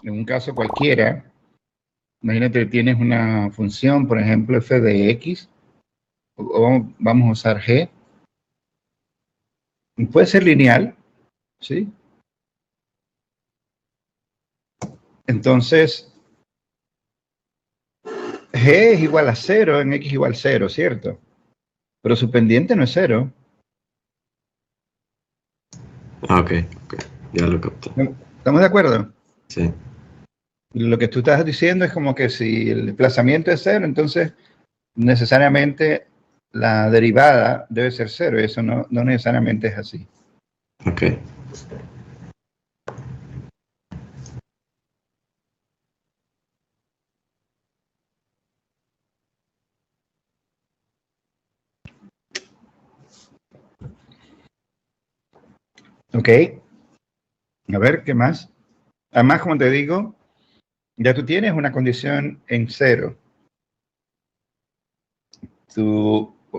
en un caso cualquiera, imagínate que tienes una función, por ejemplo, f de x, o vamos a usar g, y puede ser lineal, ¿sí? Entonces, g es igual a 0 en x igual a 0, ¿cierto? Pero su pendiente no es 0. Ok, ya lo capté. ¿Estamos de acuerdo? Sí. Lo que tú estás diciendo es como que si el desplazamiento es 0, entonces necesariamente la derivada debe ser 0, y eso no necesariamente es así. Ok. Ok, a ver, ¿qué más? Además, como te digo, ya tú tienes una condición en 0.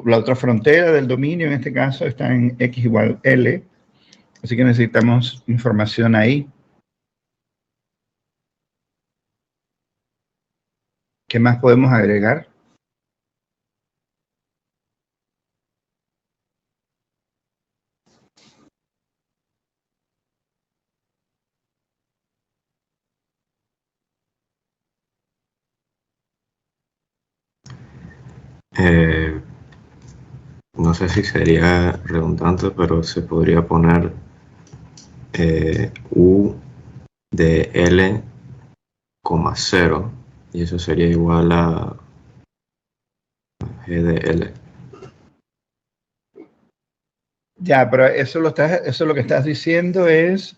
La otra frontera del dominio en este caso está en x igual L, así que necesitamos información ahí. ¿Qué más podemos agregar? No sé si sería redundante, pero se podría poner U de L, 0, y eso sería igual a G de L. Ya, pero eso lo que estás diciendo es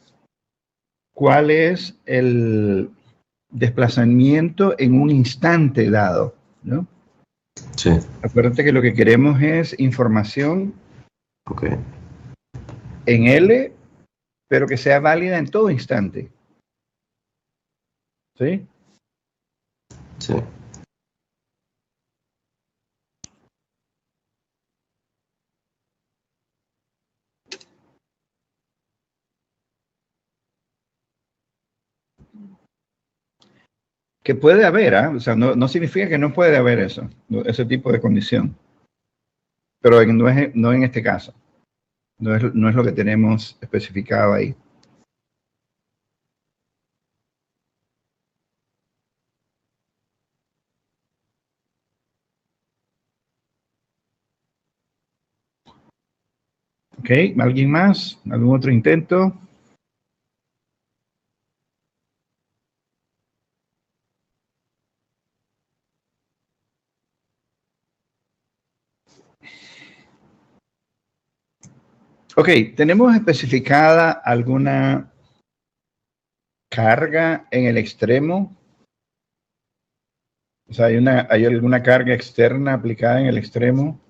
cuál es el desplazamiento en un instante dado, ¿no? Sí. Acuérdate que lo que queremos es información Ok. en L, pero que sea válida en todo instante. ¿Sí? Sí. Que puede haber, ¿eh? O sea, no significa que no puede haber eso, ese tipo de condición. Pero no en este caso. No es lo que tenemos especificado ahí. ¿Ok? ¿Alguien más? ¿Algún otro intento? Ok, ¿tenemos especificada alguna carga en el extremo? O sea, ¿hay alguna carga externa aplicada en el extremo?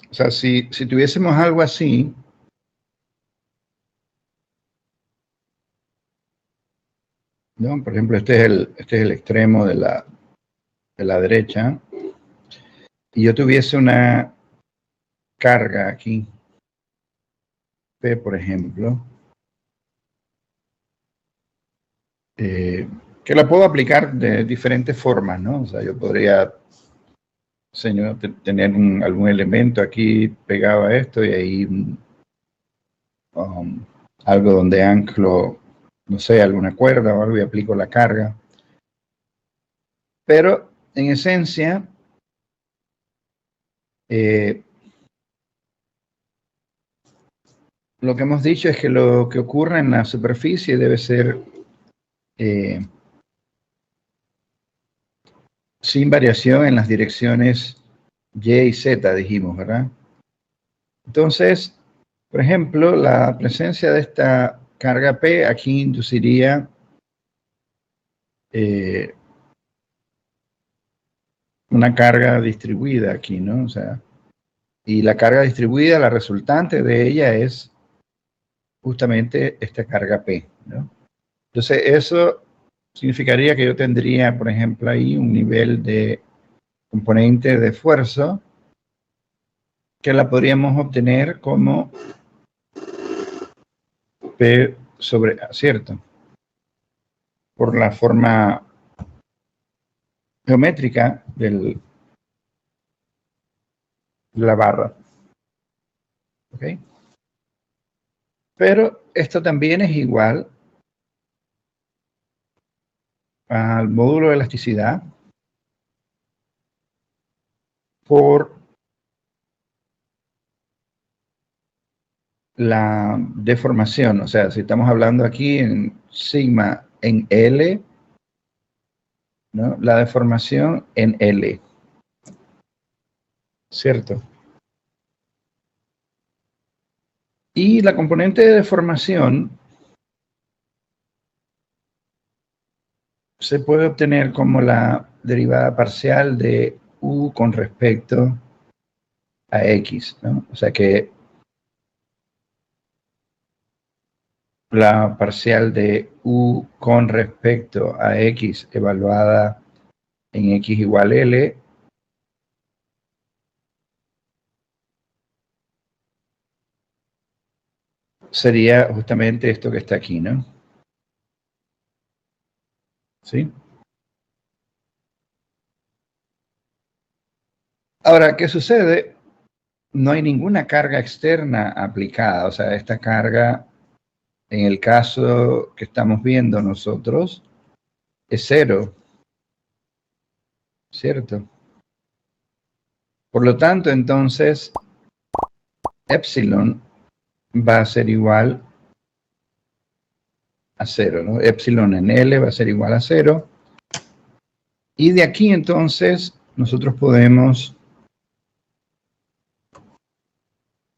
O sea, si tuviésemos algo así, ¿no? Por ejemplo, este es el extremo de la derecha, y yo tuviese una carga aquí, P, por ejemplo, que la puedo aplicar de diferentes formas, ¿no? O sea, yo podría, señor, tener algún elemento aquí pegado a esto y ahí um, algo donde anclo, no sé, alguna cuerda o algo y aplico la carga. Pero, en esencia, lo que hemos dicho es que lo que ocurre en la superficie debe ser sin variación en las direcciones Y y Z, dijimos, ¿verdad? Entonces, por ejemplo, la presencia de esta carga P aquí induciría una carga distribuida aquí, ¿no? O sea, y la carga distribuida, la resultante de ella es justamente esta carga P, ¿no? Entonces, eso significaría que yo tendría, por ejemplo, ahí un nivel de componente de esfuerzo que la podríamos obtener como P sobre A, ¿cierto? Por la forma geométrica de la barra. ¿Ok? Pero esto también es igual al módulo de elasticidad por la deformación. O sea, si estamos hablando aquí en sigma en L, ¿no? La deformación en L. ¿Cierto? Y la componente de deformación se puede obtener como la derivada parcial de U con respecto a X, ¿no? O sea que la parcial de U con respecto a X evaluada en X igual L sería justamente esto que está aquí, ¿no? ¿Sí? Ahora, ¿qué sucede? No hay ninguna carga externa aplicada, o sea, esta carga, en el caso que estamos viendo nosotros, es cero, ¿cierto? Por lo tanto, entonces, epsilon va a ser igual a cero, ¿no? Epsilon en L va a ser igual a cero. Y de aquí, entonces, nosotros podemos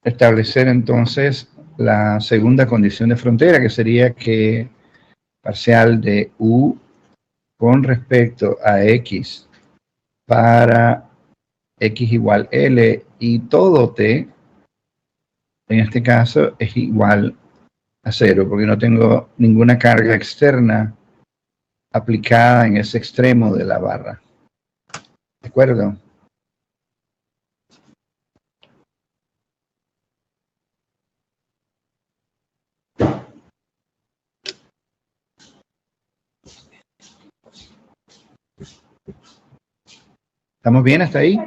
establecer, entonces, la segunda condición de frontera, que sería que parcial de U con respecto a X para X igual L y todo T, en este caso, es igual a cero, porque no tengo ninguna carga externa aplicada en ese extremo de la barra. ¿De acuerdo? ¿Estamos bien hasta ahí?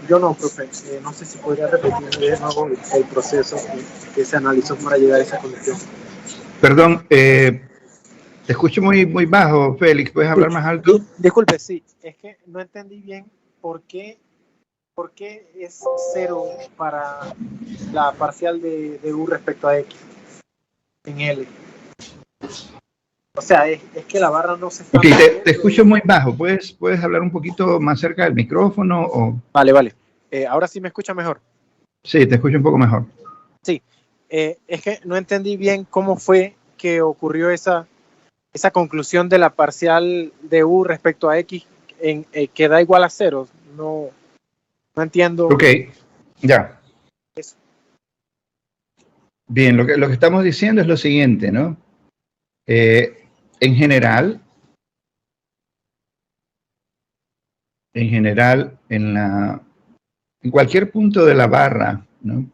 Yo no, profe. No sé si podría repetir de nuevo el proceso que se analizó para llegar a esa condición. Perdón, te escucho muy bajo, Félix. ¿Puedes hablar más alto? Disculpe, sí. Es que no entendí bien por qué es cero para la parcial de U respecto a X en L. O sea, es que la barra no se está... Ok, te escucho muy bajo. ¿Puedes hablar un poquito más cerca del micrófono? O... Vale. Ahora sí me escucha mejor. Sí, te escucho un poco mejor. Sí. Es que no entendí bien cómo fue que ocurrió esa conclusión de la parcial de U respecto a X que da igual a cero. No entiendo. Ok, ya. Eso. Bien, lo que estamos diciendo es lo siguiente, ¿no? En general, en cualquier punto de la barra, ¿no?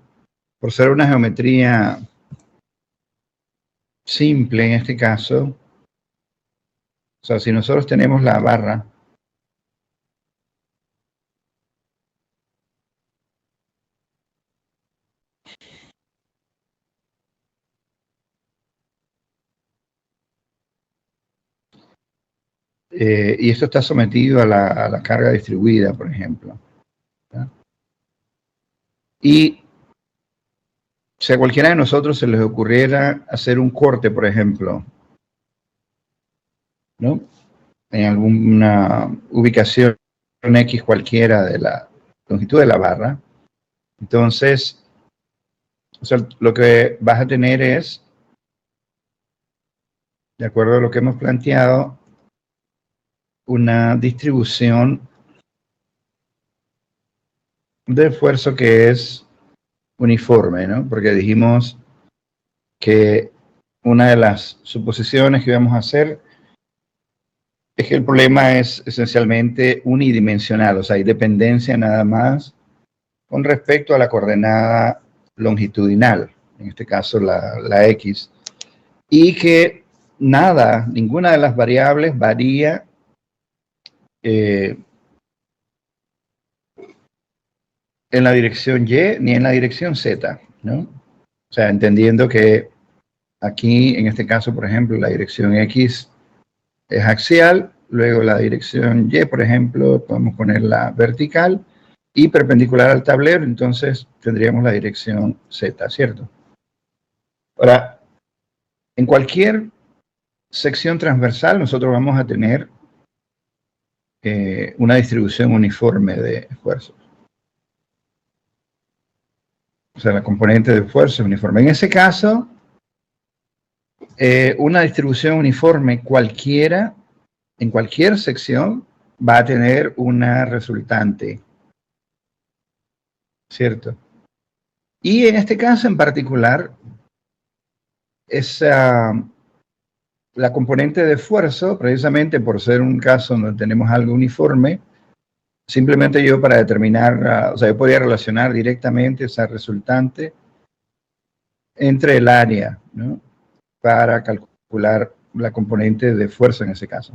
Por ser una geometría simple en este caso, o sea, si nosotros tenemos la barra y esto está sometido a la carga distribuida, por ejemplo, ¿verdad? Y si a cualquiera de nosotros se les ocurriera hacer un corte, por ejemplo, ¿no? En alguna ubicación X cualquiera de la longitud de la barra, entonces, o sea, lo que vas a tener es, de acuerdo a lo que hemos planteado, una distribución de esfuerzo que es uniforme, ¿no? Porque dijimos que una de las suposiciones que íbamos a hacer Es que el problema es esencialmente unidimensional, o sea, hay dependencia nada más con respecto a la coordenada longitudinal, en este caso la X, y que ninguna de las variables varía en la dirección Y ni en la dirección Z, ¿no? O sea, entendiendo que aquí, en este caso, por ejemplo, la dirección X es axial, luego la dirección Y, por ejemplo, podemos ponerla vertical y perpendicular al tablero, entonces tendríamos la dirección Z, ¿cierto? Ahora, en cualquier sección transversal nosotros vamos a tener una distribución uniforme de esfuerzos. O sea, la componente de esfuerzo es uniforme. En ese caso, una distribución uniforme cualquiera, en cualquier sección, va a tener una resultante, ¿cierto? Y en este caso en particular, la componente de esfuerzo, precisamente por ser un caso donde tenemos algo uniforme, simplemente yo para determinar, o sea, yo podía relacionar directamente esa resultante entre el área, ¿no? Para calcular la componente de esfuerzo en ese caso.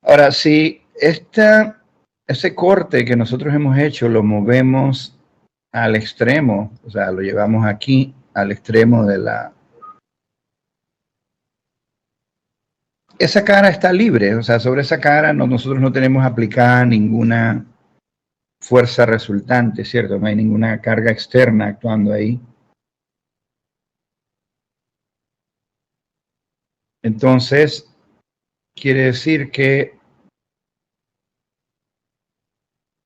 Ahora, si ese corte que nosotros hemos hecho lo movemos al extremo, o sea, lo llevamos aquí al extremo de esa cara está libre, o sea, sobre esa cara nosotros no tenemos aplicada ninguna fuerza resultante, ¿cierto? No hay ninguna carga externa actuando ahí. Entonces, quiere decir que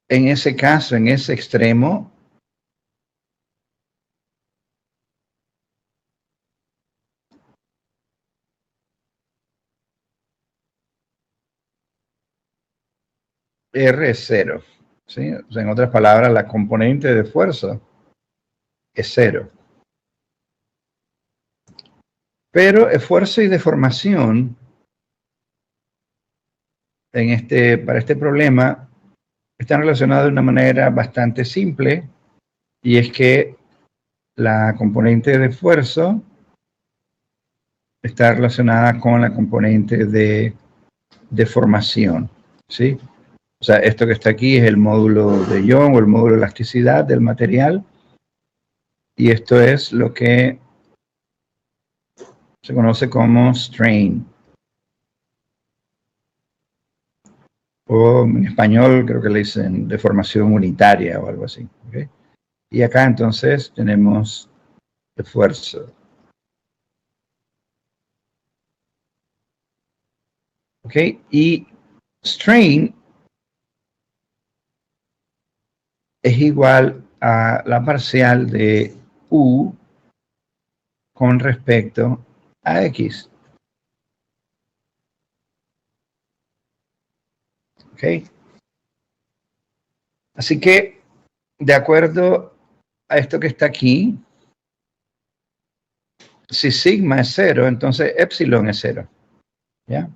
en ese caso, en ese extremo, R es cero, ¿sí? O sea, en otras palabras, la componente de esfuerzo es cero. Pero esfuerzo y deformación para este problema están relacionados de una manera bastante simple, y es que la componente de esfuerzo está relacionada con la componente de deformación, ¿sí? O sea, esto que está aquí es el módulo de Young o el módulo de elasticidad del material, y esto es lo que se conoce como strain. O en español creo que le dicen deformación unitaria o algo así. ¿Okay? Y acá entonces tenemos esfuerzo. ¿Ok? Y strain es igual a la parcial de U con respecto a X. ¿Ok? Así que, de acuerdo a esto que está aquí, si sigma es cero, entonces epsilon es cero. ¿Ya?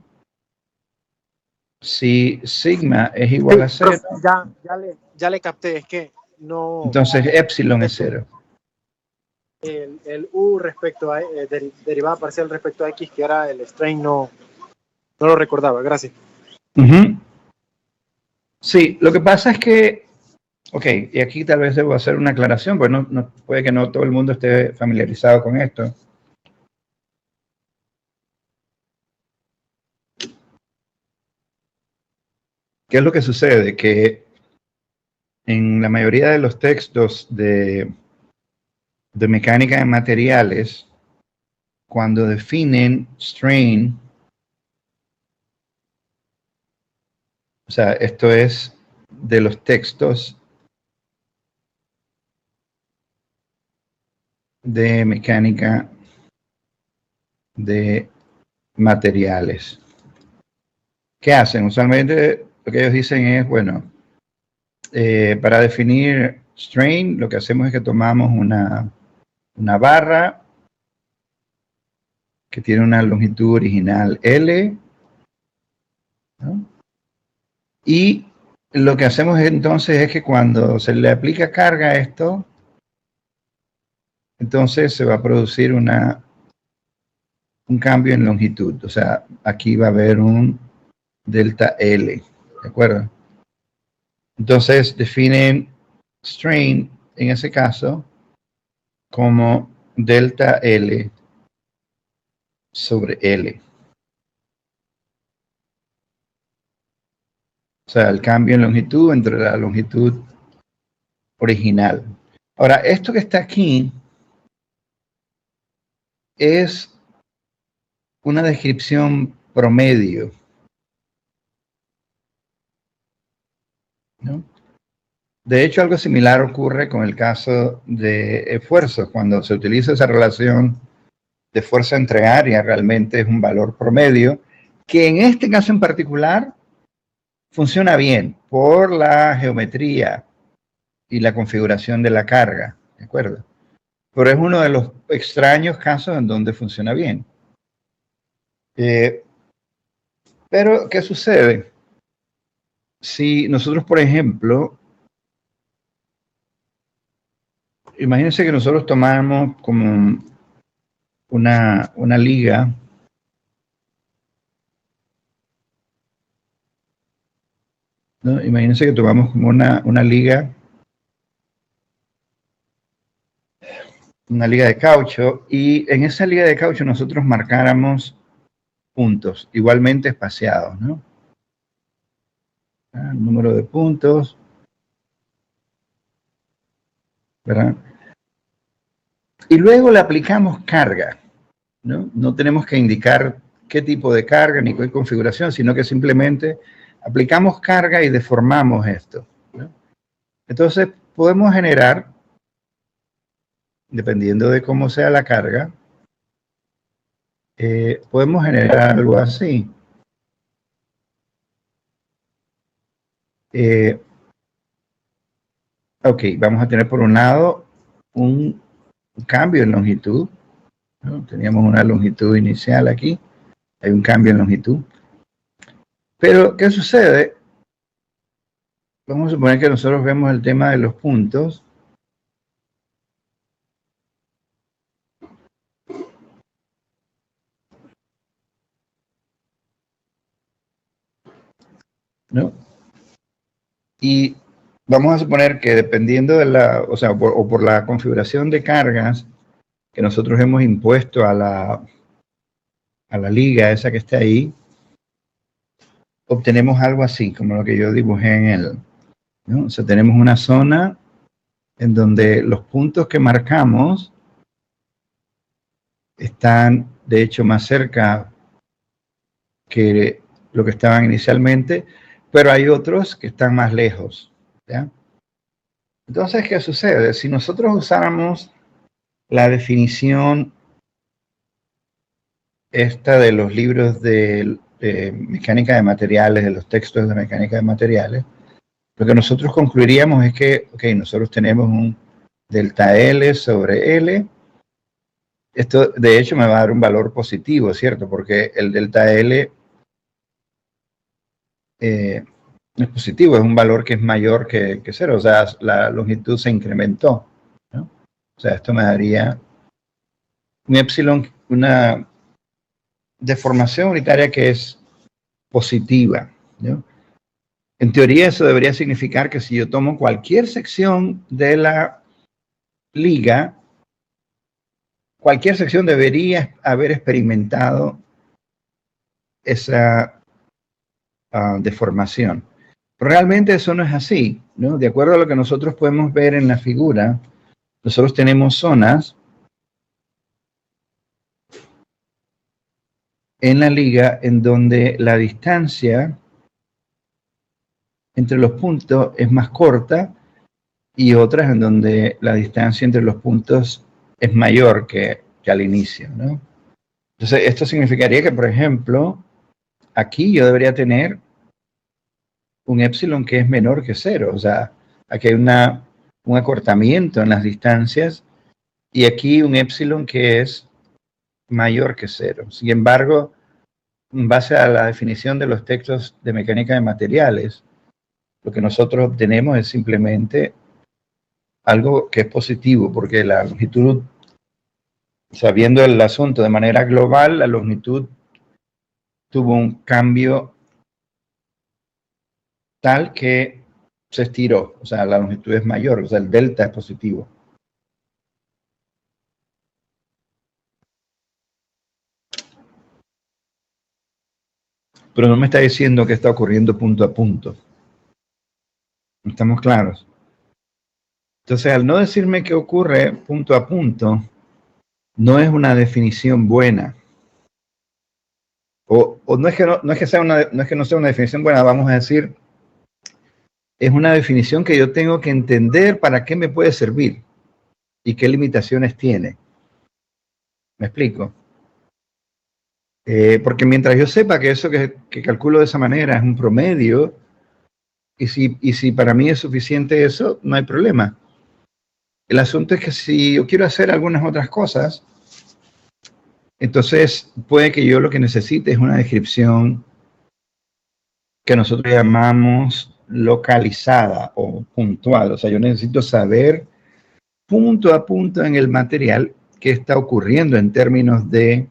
Si sigma es igual a cero, ya le capté, es que no. entonces epsilon es cero. El U respecto a derivada parcial respecto a X, que era el strain, no lo recordaba, gracias. Sí, lo que pasa es que, ok, y aquí tal vez debo hacer una aclaración, pues puede que no todo el mundo esté familiarizado con esto. ¿Qué es lo que sucede? Que en la mayoría de los textos de mecánica de materiales, cuando definen strain, o sea, esto es de los textos de mecánica de materiales. ¿Qué hacen? Usualmente lo que ellos dicen es, bueno, para definir strain, lo que hacemos es que tomamos una barra que tiene una longitud original L, ¿no? Y lo que hacemos entonces es que cuando se le aplica carga a esto, entonces se va a producir un cambio en longitud. O sea, aquí va a haber un delta L, ¿de acuerdo? Entonces definen strain en ese caso como delta L sobre L. O sea, el cambio en longitud entre la longitud original. Ahora, esto que está aquí es una descripción promedio, ¿no? De hecho, algo similar ocurre con el caso de esfuerzos. Cuando se utiliza esa relación de fuerza entre área, realmente es un valor promedio, que en este caso en particular funciona bien por la geometría y la configuración de la carga, ¿de acuerdo? Pero es uno de los extraños casos en donde funciona bien. Pero, ¿qué sucede? Si nosotros, por ejemplo, imagínense que nosotros tomamos como una liga, ¿no? Imagínense que tomamos como una liga de caucho, y en esa liga de caucho nosotros marcáramos puntos igualmente espaciados, ¿no? El número de puntos, ¿verdad? Y luego le aplicamos carga, ¿no? No tenemos que indicar qué tipo de carga ni qué configuración, sino que simplemente aplicamos carga y deformamos esto, ¿no? Entonces podemos generar, dependiendo de cómo sea la carga, podemos generar algo así. Ok, vamos a tener por un lado un cambio en longitud, ¿no? Teníamos una longitud inicial aquí, hay un cambio en longitud. Pero, ¿qué sucede? Vamos a suponer que nosotros vemos el tema de los puntos. ¿No? Y vamos a suponer que dependiendo de la, o sea, por la configuración de cargas que nosotros hemos impuesto a la liga esa que está ahí, obtenemos algo así, como lo que yo dibujé en el, ¿no? O sea, tenemos una zona en donde los puntos que marcamos están, de hecho, más cerca que lo que estaban inicialmente, pero hay otros que están más lejos, ¿ya? Entonces, ¿qué sucede? Si nosotros usáramos la definición esta de los libros de mecánica de materiales, de los textos de mecánica de materiales, lo que nosotros concluiríamos es que, ok, nosotros tenemos un delta L sobre L. Esto, de hecho, me va a dar un valor positivo, ¿cierto? Porque el delta L es positivo, es un valor que es mayor que 0, o sea, la longitud se incrementó, ¿no? O sea, esto me daría un epsilon, una deformación unitaria que es positiva, ¿no? En teoría eso debería significar que si yo tomo cualquier sección de la liga, cualquier sección debería haber experimentado esa deformación. Pero realmente eso no es así, ¿no? De acuerdo a lo que nosotros podemos ver en la figura, nosotros tenemos zonas en la liga en donde la distancia entre los puntos es más corta y otras en donde la distancia entre los puntos es mayor que al inicio, ¿no? Entonces, esto significaría que, por ejemplo, aquí yo debería tener un epsilon que es menor que 0. O sea, aquí hay un acortamiento en las distancias y aquí un epsilon que es mayor que 0. Sin embargo, en base a la definición de los textos de mecánica de materiales, lo que nosotros obtenemos es simplemente algo que es positivo, porque la longitud, sabiendo el asunto de manera global, la longitud tuvo un cambio tal que se estiró, o sea, la longitud es mayor, o sea, el delta es positivo. Pero no me está diciendo que está ocurriendo punto a punto. ¿Estamos claros? Entonces, al no decirme que ocurre punto a punto, no es una definición buena. O no es que no sea una definición buena, vamos a decir, es una definición que yo tengo que entender para qué me puede servir y qué limitaciones tiene. ¿Me explico? Porque mientras yo sepa que eso que calculo de esa manera es un promedio, y si para mí es suficiente eso, no hay problema. El asunto es que si yo quiero hacer algunas otras cosas, entonces puede que yo lo que necesite es una descripción que nosotros llamamos localizada o puntual. O sea, yo necesito saber punto a punto en el material qué está ocurriendo en términos de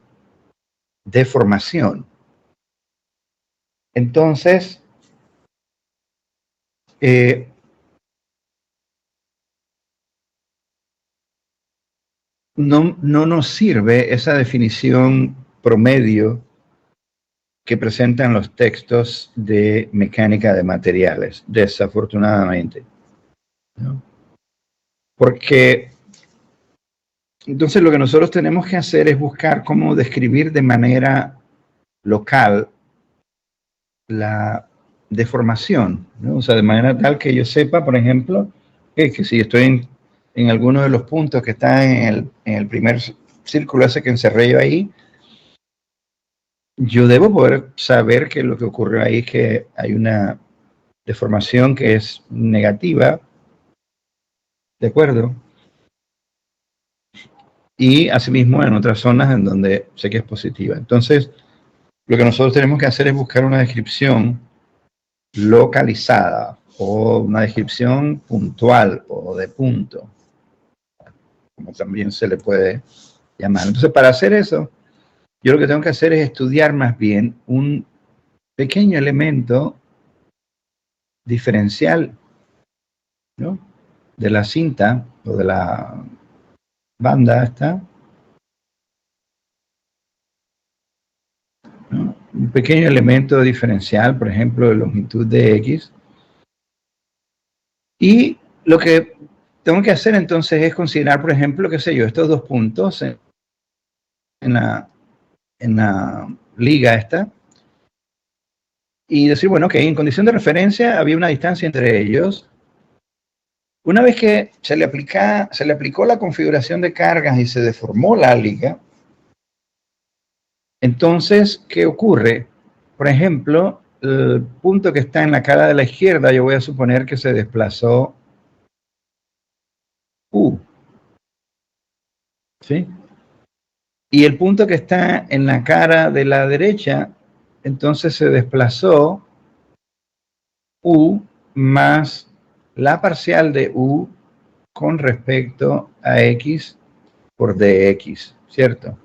deformación. Entonces, no nos sirve esa definición promedio que presentan los textos de mecánica de materiales, desafortunadamente, ¿no? Porque entonces lo que nosotros tenemos que hacer es buscar cómo describir de manera local la deformación, ¿no? O sea, de manera tal que yo sepa, por ejemplo, que si estoy en alguno de los puntos que está en el primer círculo ese que encerré yo ahí, yo debo poder saber que lo que ocurrió ahí es que hay una deformación que es negativa, ¿de acuerdo? Y asimismo en otras zonas en donde sé que es positiva. Entonces, lo que nosotros tenemos que hacer es buscar una descripción localizada o una descripción puntual o de punto, como también se le puede llamar. Entonces, para hacer eso, yo lo que tengo que hacer es estudiar más bien un pequeño elemento diferencial, ¿no?, de la cinta o de la banda esta, ¿no? Un pequeño elemento diferencial, por ejemplo, de longitud de X. Y lo que tengo que hacer entonces es considerar, por ejemplo, qué sé yo, estos dos puntos en la liga esta, y decir, bueno, ok, en condición de referencia había una distancia entre ellos. Una vez que se le aplicó la configuración de cargas y se deformó la liga, entonces, ¿qué ocurre? Por ejemplo, el punto que está en la cara de la izquierda, yo voy a suponer que se desplazó U, ¿sí? Y el punto que está en la cara de la derecha, entonces se desplazó U más la parcial de U con respecto a X por dx, ¿cierto?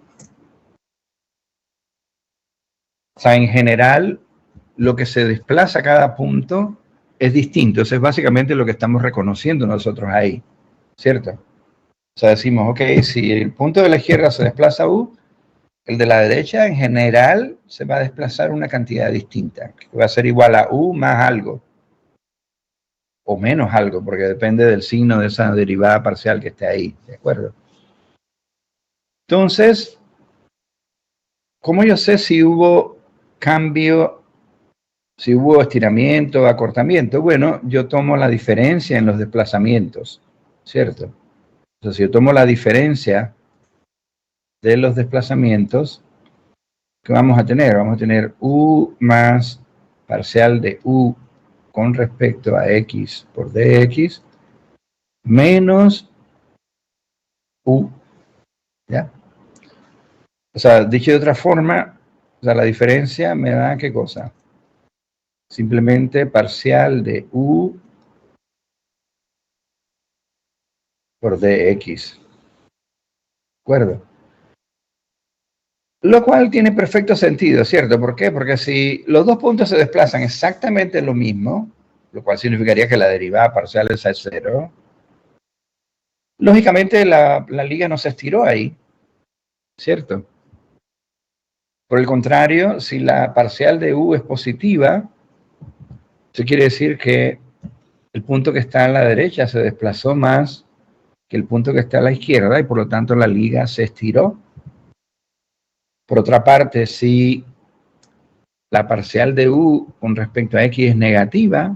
O sea, en general, lo que se desplaza a cada punto es distinto. Eso es básicamente lo que estamos reconociendo nosotros ahí, ¿cierto? O sea, decimos, ok, si el punto de la izquierda se desplaza U, el de la derecha en general se va a desplazar una cantidad distinta, que va a ser igual a U más algo, o menos algo, porque depende del signo de esa derivada parcial que esté ahí, ¿de acuerdo? Entonces, ¿cómo yo sé si hubo cambio, si hubo estiramiento o acortamiento? Bueno, yo tomo la diferencia en los desplazamientos, ¿cierto? Entonces, si yo tomo la diferencia de los desplazamientos, ¿qué vamos a tener? Vamos a tener U más parcial de U con respecto a X por dx menos U, ¿ya? O sea, dicho de otra forma, o sea, la diferencia me da ¿qué cosa? Simplemente parcial de u por dx. ¿De acuerdo? Lo cual tiene perfecto sentido, ¿cierto? ¿Por qué? Porque si los dos puntos se desplazan exactamente lo mismo, lo cual significaría que la derivada parcial es a cero, lógicamente la liga no se estiró ahí, ¿cierto? Por el contrario, si la parcial de u es positiva, eso quiere decir que el punto que está a la derecha se desplazó más que el punto que está a la izquierda y por lo tanto la liga se estiró. Por otra parte, si la parcial de u con respecto a x es negativa,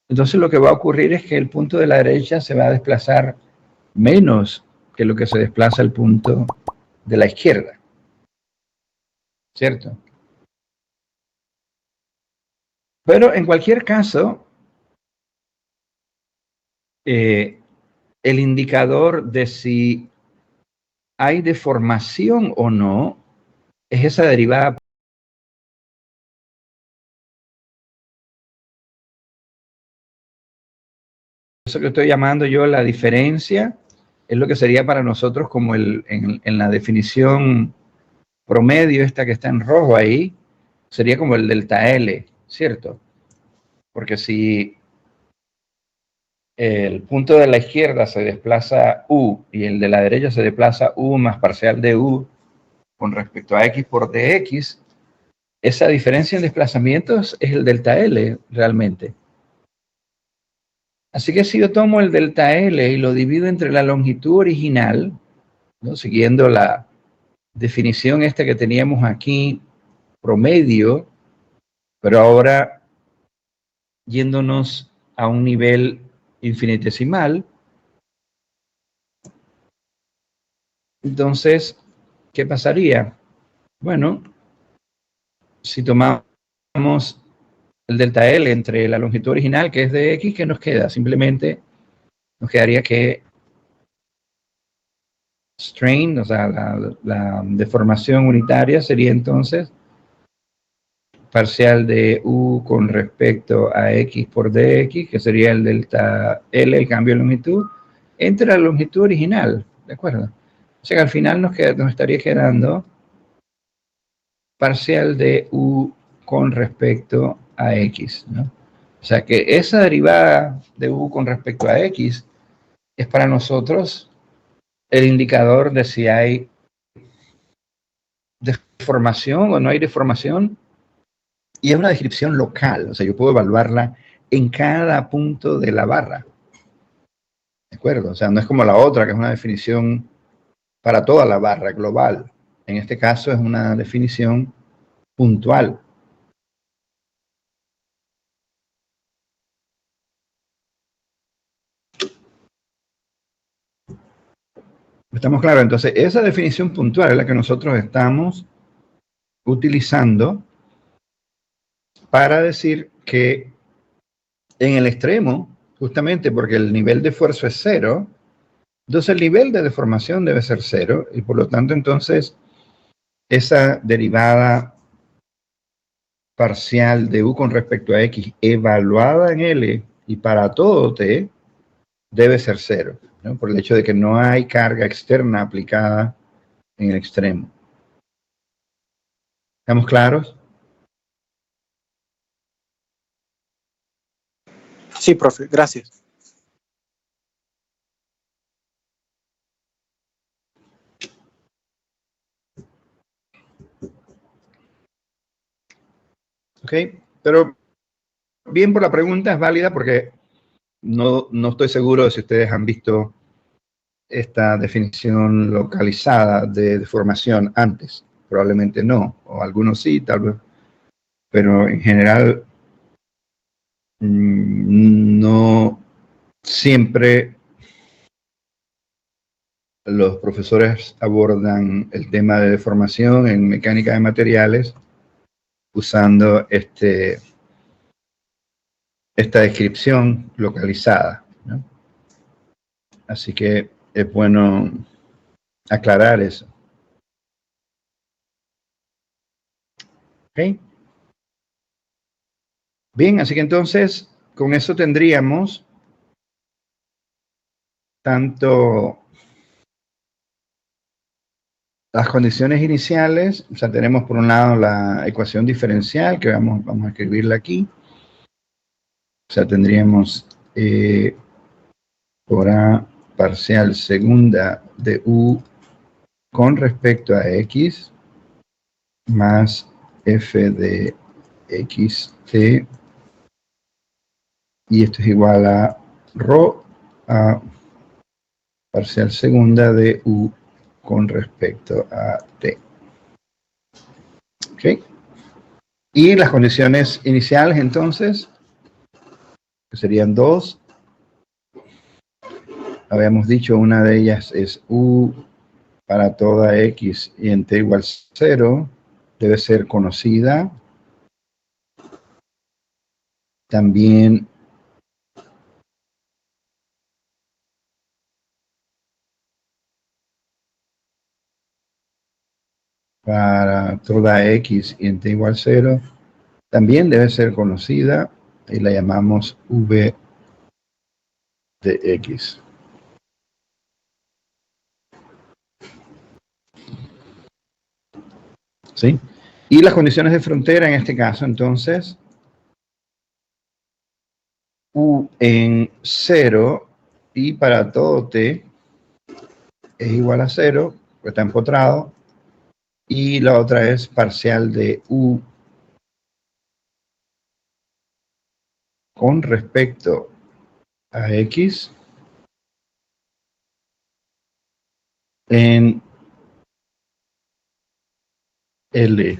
entonces lo que va a ocurrir es que el punto de la derecha se va a desplazar menos que lo que se desplaza el punto de la izquierda, ¿cierto? Pero en cualquier caso, el indicador de si hay deformación o no es esa derivada. Eso que estoy llamando yo la diferencia es lo que sería para nosotros como en la definición promedio, esta que está en rojo ahí, sería como el delta L, ¿cierto? Porque si el punto de la izquierda se desplaza u y el de la derecha se desplaza u más parcial de u con respecto a x por dx, esa diferencia en desplazamientos es el delta L realmente. Así que si yo tomo el delta L y lo divido entre la longitud original, ¿no? Siguiendo la definición esta que teníamos aquí, promedio, pero ahora yéndonos a un nivel infinitesimal, entonces, ¿qué pasaría? Bueno, si tomamos el delta L entre la longitud original, que es de x, ¿qué nos queda? Simplemente nos quedaría que strain, o sea, la deformación unitaria sería entonces parcial de u con respecto a x por dx, que sería el delta L, el cambio de longitud, entre la longitud original, ¿de acuerdo? O sea que al final nos estaría quedando parcial de u con respecto a x, ¿no? O sea que esa derivada de u con respecto a x es para nosotros el indicador de si hay deformación o no hay deformación, y es una descripción local, o sea, yo puedo evaluarla en cada punto de la barra, ¿de acuerdo? O sea, no es como la otra, que es una definición para toda la barra global. En este caso es una definición puntual. ¿Estamos claros? Entonces, esa definición puntual es la que nosotros estamos utilizando para decir que en el extremo, justamente porque el nivel de esfuerzo es cero, entonces el nivel de deformación debe ser cero y por lo tanto entonces esa derivada parcial de u con respecto a x evaluada en L y para todo t debe ser cero, ¿no? Por el hecho de que no hay carga externa aplicada en el extremo. ¿Estamos claros? Sí, profe, gracias. Ok, pero bien por la pregunta, es válida porque no estoy seguro de si ustedes han visto esta definición localizada de deformación antes. Probablemente no, o algunos sí, tal vez, pero en general no siempre los profesores abordan el tema de deformación en mecánica de materiales usando esta descripción localizada, ¿no? Así que es bueno aclarar eso. ¿Ok? Bien, así que entonces con eso tendríamos tanto las condiciones iniciales, o sea, tenemos por un lado la ecuación diferencial, que vamos a escribirla aquí. O sea, tendríamos por A parcial segunda de U con respecto a X más F de XT, y esto es igual a ρ a parcial segunda de U con respecto a T. ¿Ok? Y las condiciones iniciales, entonces, que serían dos. Habíamos dicho, una de ellas es U para toda X y en T igual 0. Debe ser conocida. También para toda X y en T igual 0. También debe ser conocida y la llamamos V de X. ¿Sí? Y las condiciones de frontera en este caso, entonces, U en 0 y para todo T es igual a 0, pues está empotrado. Y la otra es parcial de U con respecto a X en L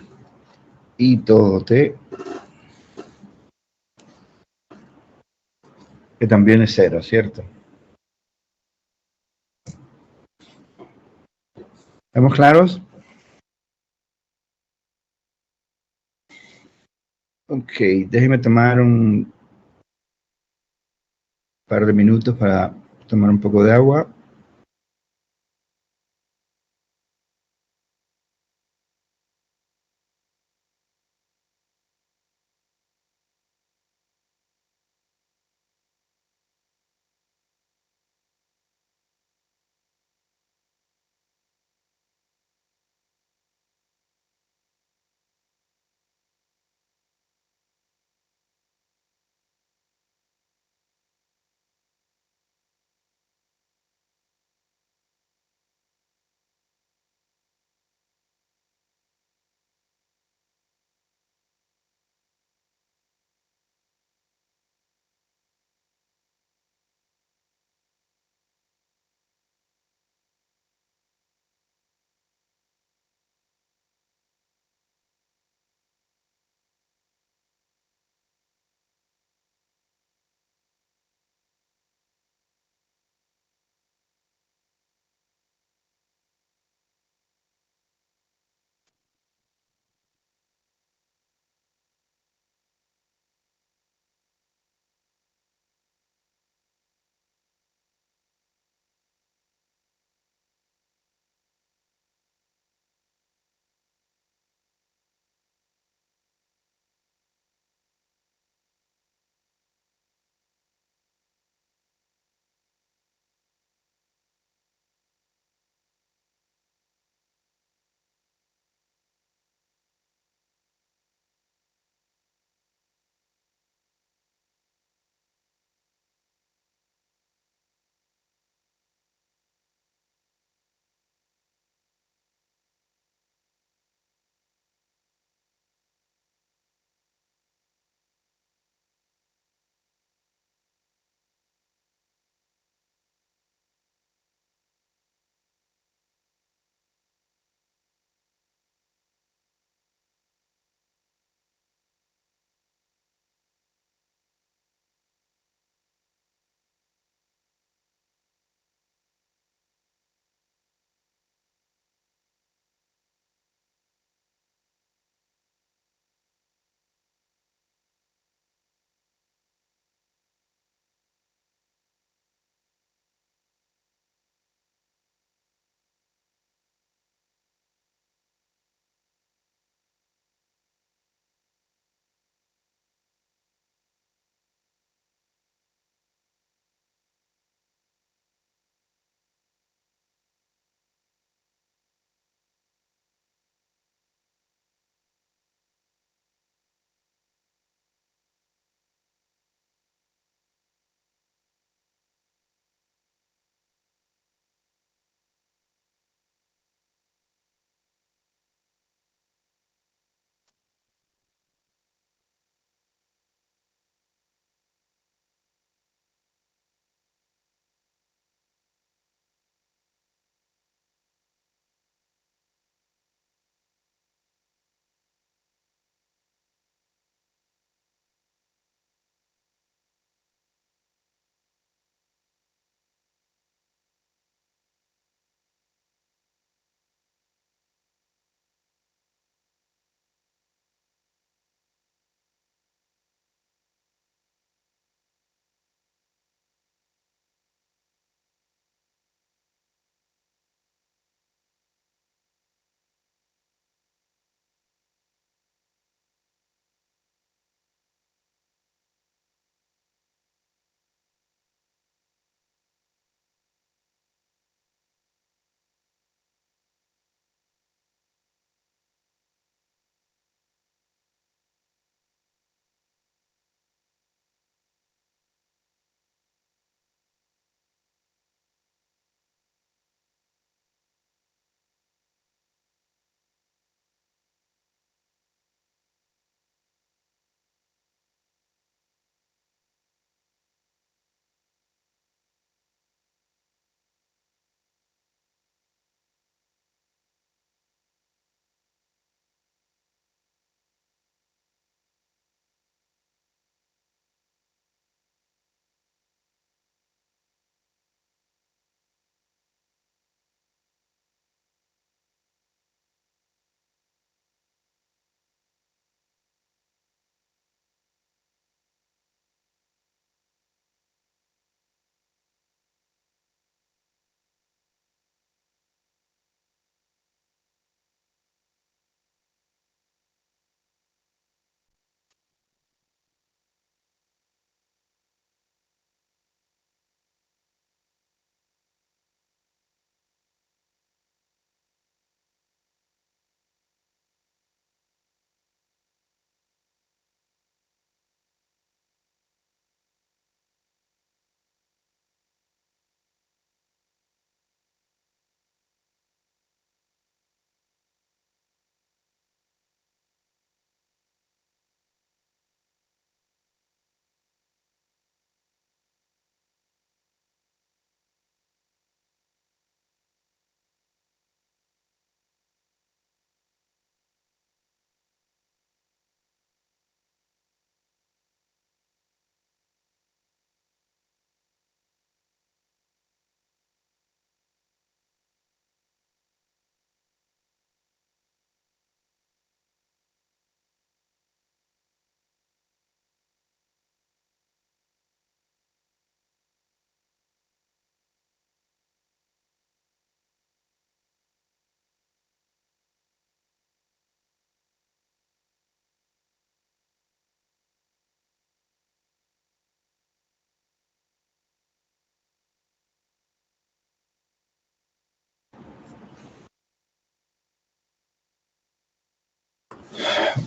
y todo T, que también es 0, ¿cierto? ¿Estamos claros? Ok, déjeme tomar un par de minutos para tomar un poco de agua.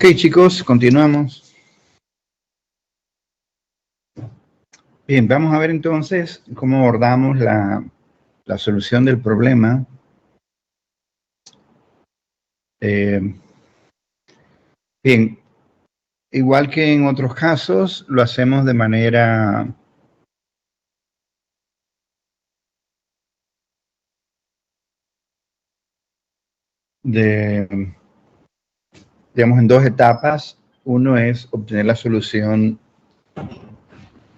Ok, chicos, continuamos. Bien, vamos a ver entonces cómo abordamos la solución del problema. Bien, igual que en otros casos, lo hacemos de manera digamos, en dos etapas. Uno es obtener la solución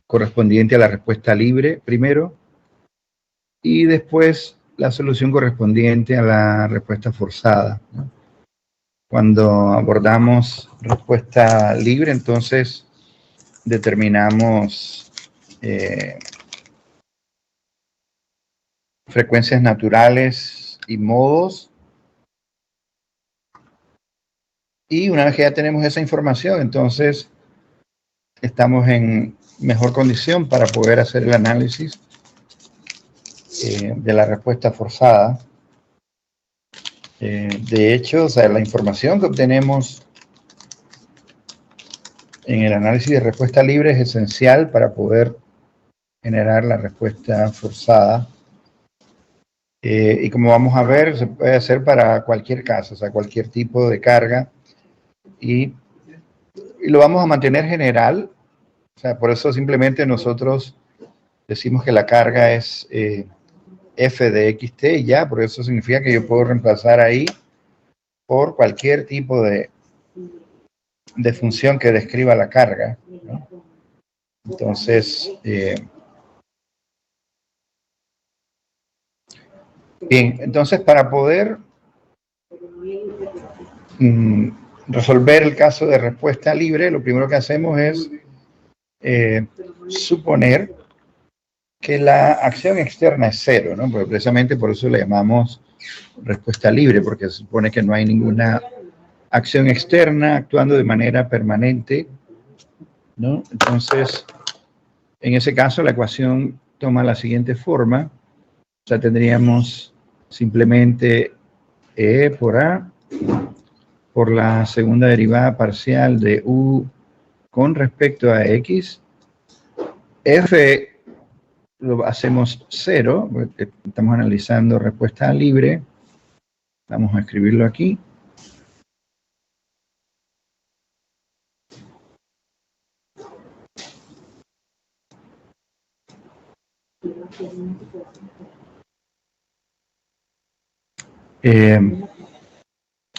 correspondiente a la respuesta libre primero, y después la solución correspondiente a la respuesta forzada, ¿no? Cuando abordamos respuesta libre, entonces determinamos frecuencias naturales y modos, y una vez que ya tenemos esa información, entonces estamos en mejor condición para poder hacer el análisis de la respuesta forzada. De hecho, o sea, la información que obtenemos en el análisis de respuesta libre es esencial para poder generar la respuesta forzada. Y como vamos a ver, se puede hacer para cualquier caso, o sea, cualquier tipo de carga. Y lo vamos a mantener general. O sea, por eso simplemente nosotros decimos que la carga es f de xt y ya, por eso significa que yo puedo reemplazar ahí por cualquier tipo de función que describa la carga, ¿no? Entonces, bien, entonces para poder resolver el caso de respuesta libre, lo primero que hacemos es suponer que la acción externa es cero, ¿no? Porque precisamente por eso le llamamos respuesta libre, porque se supone que no hay ninguna acción externa actuando de manera permanente, ¿no? Entonces, en ese caso, la ecuación toma la siguiente forma. O sea, tendríamos simplemente E por A por la segunda derivada parcial de U con respecto a X. F lo hacemos cero, porque estamos analizando respuesta libre. Vamos a escribirlo aquí.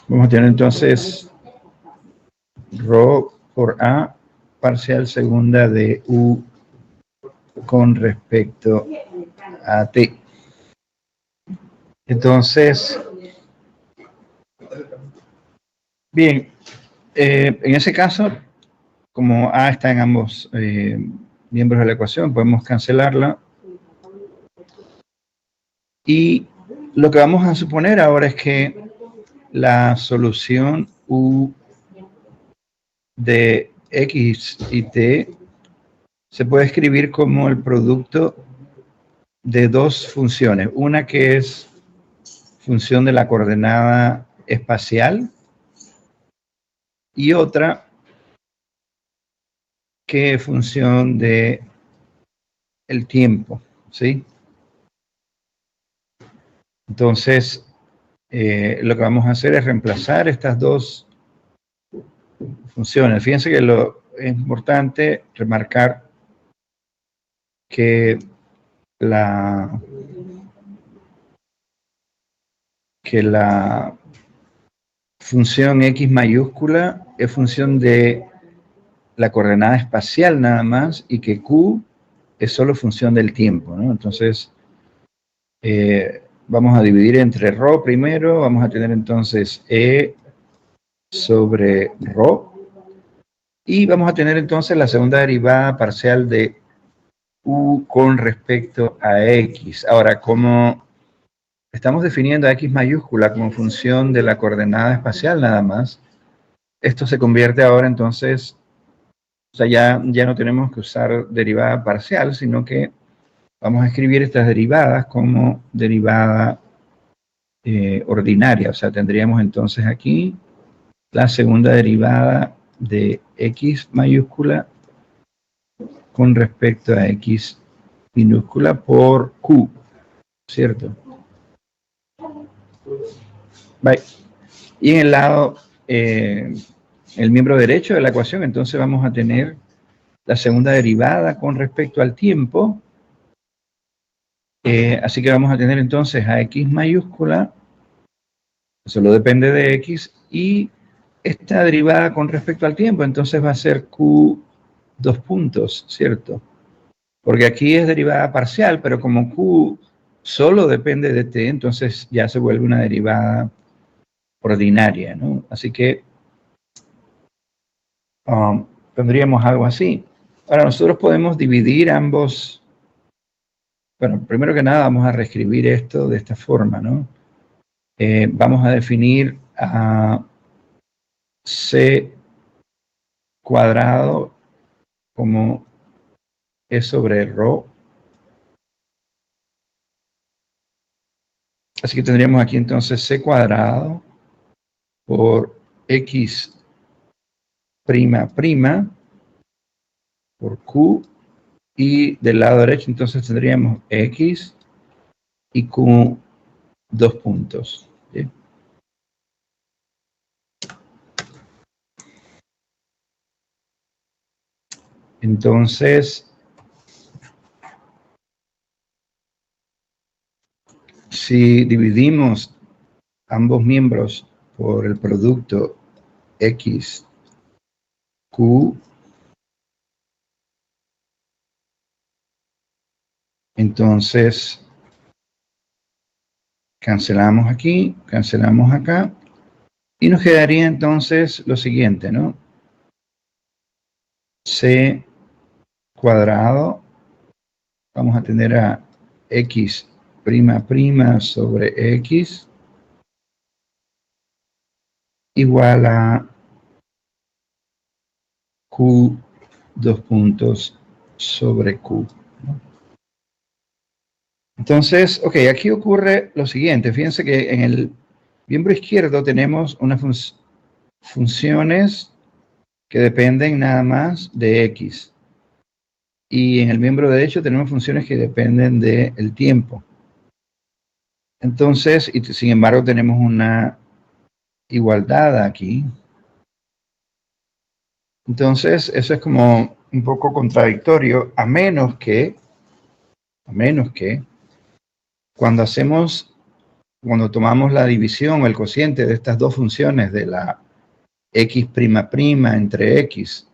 Vamos a tener entonces ρ por A parcial segunda de U con respecto a T. Entonces, bien, en ese caso, como A está en ambos miembros de la ecuación, podemos cancelarla. Y lo que vamos a suponer ahora es que la solución U de X y T se puede escribir como el producto de dos funciones. Una que es función de la coordenada espacial y otra que es función de el tiempo, ¿sí? Entonces, lo que vamos a hacer es reemplazar estas dos funciones. Fíjense que es importante remarcar que la función x mayúscula es función de la coordenada espacial nada más, y que q es solo función del tiempo, ¿no? Entonces, vamos a dividir entre ρ primero, vamos a tener entonces e sobre ρ, y vamos a tener entonces la segunda derivada parcial de u con respecto a x. Ahora, como estamos definiendo a x mayúscula como función de la coordenada espacial nada más, esto se convierte ahora entonces, o sea, ya no tenemos que usar derivada parcial, sino que vamos a escribir estas derivadas como derivada ordinaria. O sea, tendríamos entonces aquí la segunda derivada de x mayúscula con respecto a x minúscula por q, ¿cierto? Bye. Y en el lado, el miembro derecho de la ecuación, entonces vamos a tener la segunda derivada con respecto al tiempo. Así que vamos a tener entonces a x mayúscula, solo depende de x, y esta derivada con respecto al tiempo, entonces va a ser q dos puntos, ¿cierto? Porque aquí es derivada parcial, pero como q solo depende de t, entonces ya se vuelve una derivada ordinaria, ¿no? Así que tendríamos algo así. Ahora, nosotros podemos dividir ambos. Bueno, primero que nada vamos a reescribir esto de esta forma, ¿no? Vamos a definir a c cuadrado como e sobre rho. Así que tendríamos aquí entonces c cuadrado por x prima prima por q, y del lado derecho entonces tendríamos x y q dos puntos, ¿sí? Entonces, si dividimos ambos miembros por el producto x, q, entonces cancelamos aquí, cancelamos acá, y nos quedaría entonces lo siguiente, ¿no? C cuadrado, vamos a tener a x prima prima sobre x igual a q dos puntos sobre q, ¿no? Entonces, ok, aquí ocurre lo siguiente. Fíjense que en el miembro izquierdo tenemos unas funciones que dependen nada más de x. Y en el miembro derecho tenemos funciones que dependen del tiempo. Entonces, y sin embargo, tenemos una igualdad aquí. Entonces, eso es como un poco contradictorio, a menos que cuando tomamos la división o el cociente de estas dos funciones de la x prima prima entre x,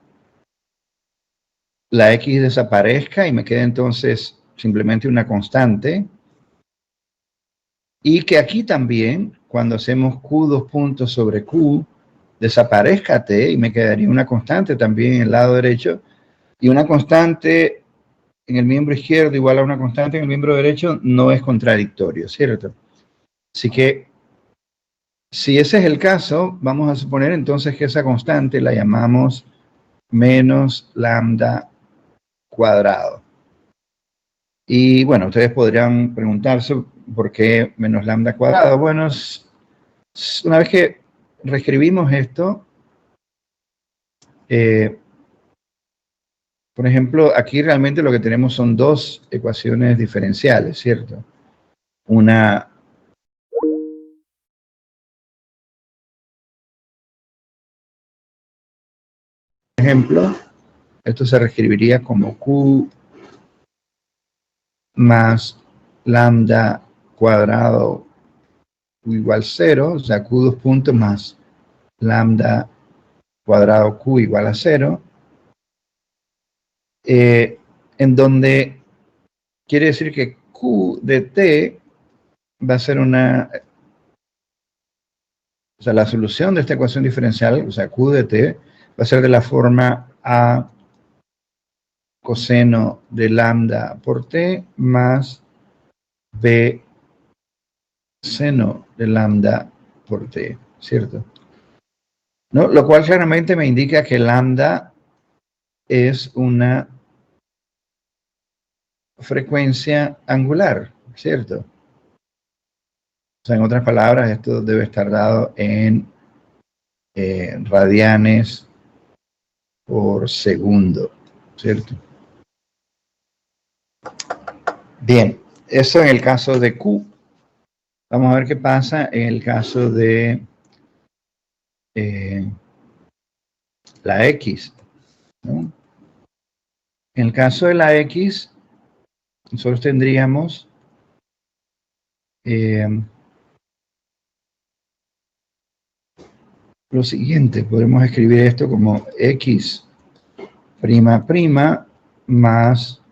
la x desaparezca y me queda entonces simplemente una constante, y que aquí también, cuando hacemos q dos puntos sobre q, desaparezca t y me quedaría una constante también en el lado derecho, y una constante en el miembro izquierdo igual a una constante en el miembro derecho no es contradictorio, ¿cierto? Así que, si ese es el caso, vamos a suponer entonces que esa constante la llamamos menos lambda cuadrado. Y bueno, ustedes podrían preguntarse por qué menos lambda cuadrado. Bueno, una vez que reescribimos esto, por ejemplo, aquí realmente lo que tenemos son dos ecuaciones diferenciales, ¿cierto? Una ejemplo, esto se reescribiría como q más lambda cuadrado igual 0, o sea, q dos puntos más lambda cuadrado q igual a 0, en donde quiere decir que q de t va a ser o sea, la solución de esta ecuación diferencial, o sea, q de t, va a ser de la forma a coseno de lambda por t más b seno de lambda por t, ¿cierto? ¿No? Lo cual claramente me indica que lambda es una frecuencia angular, ¿cierto? O sea, en otras palabras, esto debe estar dado en radianes por segundo, ¿cierto? Bien, eso en el caso de Q. Vamos a ver qué pasa en el caso de la X, ¿no? En el caso de la X, nosotros tendríamos lo siguiente, podemos escribir esto como X prima prima más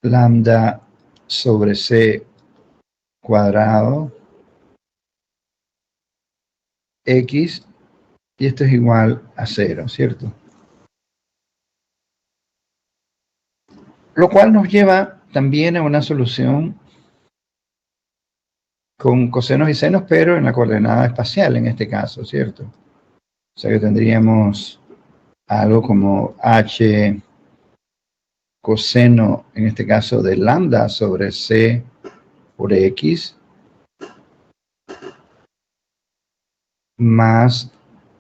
lambda sobre C cuadrado X, y esto es igual a 0, ¿cierto? Lo cual nos lleva también a una solución con cosenos y senos, pero en la coordenada espacial en este caso, ¿cierto? O sea que tendríamos algo como H coseno, en este caso de lambda sobre C por X, más,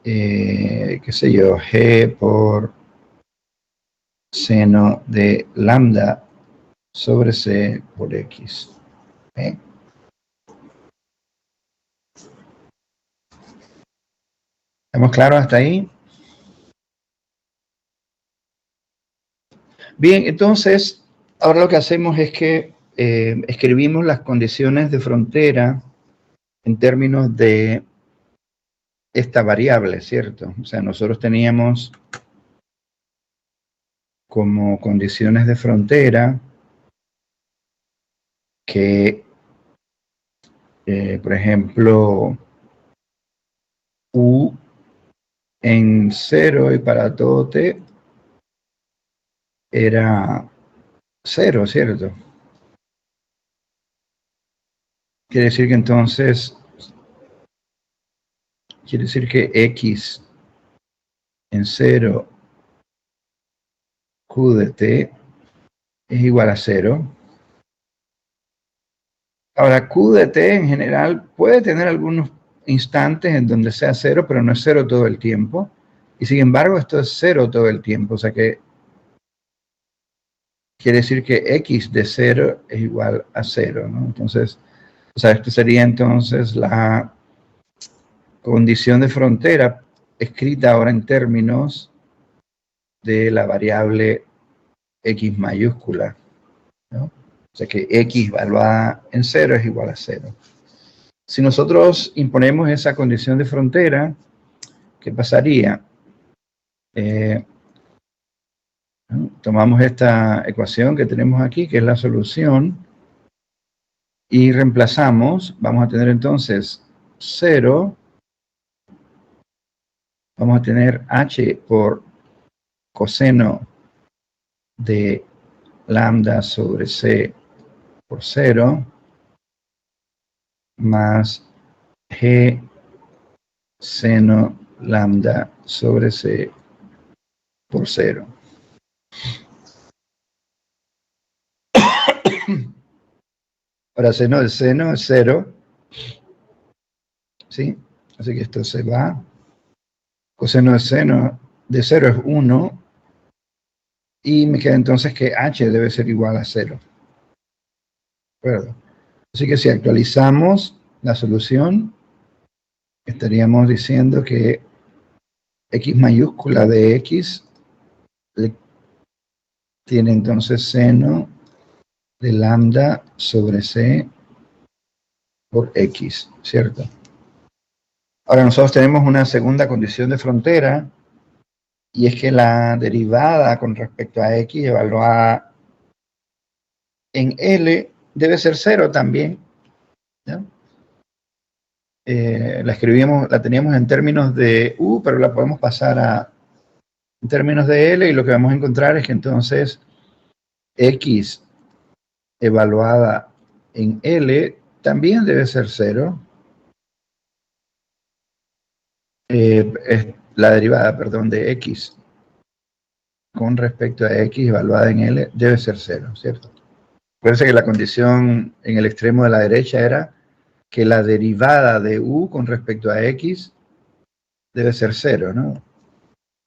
qué sé yo, G por seno de lambda sobre C por X. ¿Eh? ¿Estamos claros hasta ahí? Bien, entonces, ahora lo que hacemos es que escribimos las condiciones de frontera en términos de esta variable, ¿cierto? O sea, nosotros teníamos como condiciones de frontera que, por ejemplo, U en 0 y para todo T era 0, ¿cierto? Quiere decir que entonces, quiere decir que X en 0, Q de T es igual a 0. Ahora, Q de T en general puede tener algunos instantes en donde sea 0, pero no es 0 todo el tiempo. Y sin embargo, esto es 0 todo el tiempo. O sea que quiere decir que X de 0 es igual a 0, ¿no? Entonces, o sea, esto sería entonces la condición de frontera escrita ahora en términos de la variable X mayúscula, ¿no? O sea que X evaluada en 0 es igual a 0. Si nosotros imponemos esa condición de frontera, ¿qué pasaría? Tomamos esta ecuación que tenemos aquí, que es la solución, y reemplazamos. Vamos a tener entonces 0. Vamos a tener H por coseno de lambda sobre C por 0, más G seno lambda sobre C por 0. Ahora seno del seno es 0, ¿sí? Así que esto se va. Coseno del seno de 0 es 1, y me queda entonces que H debe ser igual a 0. ¿De acuerdo? Así que si actualizamos la solución, estaríamos diciendo que X mayúscula de X tiene entonces seno de lambda sobre C por X, ¿cierto? Ahora nosotros tenemos una segunda condición de frontera, y es que la derivada con respecto a X evaluada en L debe ser 0 también, ¿no? La teníamos en términos de U, pero la podemos pasar en términos de L, y lo que vamos a encontrar es que entonces X evaluada en L también debe ser 0. Es la derivada, perdón, de X con respecto a X evaluada en L debe ser 0, ¿cierto? Acuérdense que la condición en el extremo de la derecha era que la derivada de u con respecto a x debe ser 0, ¿no?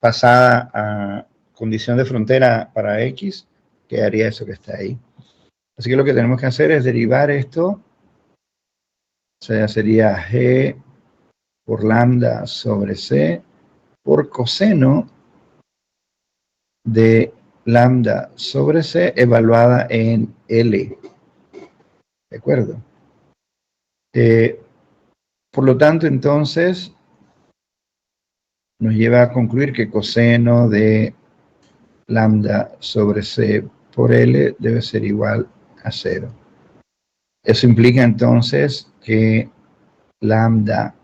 Pasada a condición de frontera para x, quedaría eso que está ahí. Así que lo que tenemos que hacer es derivar esto, o sea, sería g por lambda sobre c por coseno de lambda sobre c evaluada en L. ¿De acuerdo? Por lo tanto, entonces, nos lleva a concluir que coseno de lambda sobre c por L debe ser igual a 0. Eso implica entonces que lambda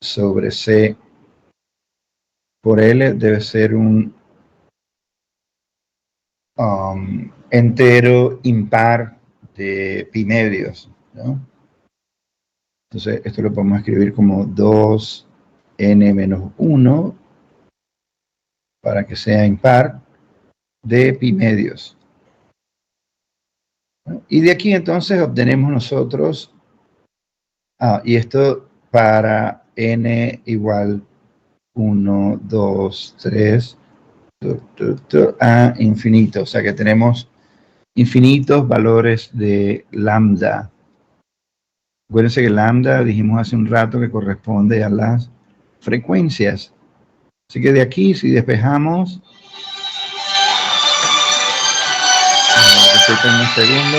sobre c por L debe ser un entero impar de pi medios, ¿no? Entonces, esto lo podemos escribir como 2n menos 1 para que sea impar de pi medios, ¿no? Y de aquí entonces obtenemos nosotros, y esto para n igual 1, 2, 3, a infinito, o sea que tenemos infinitos valores de lambda. Acuérdense que lambda, dijimos hace un rato, que corresponde a las frecuencias. Así que de aquí, si despejamos, disculpen un segundo.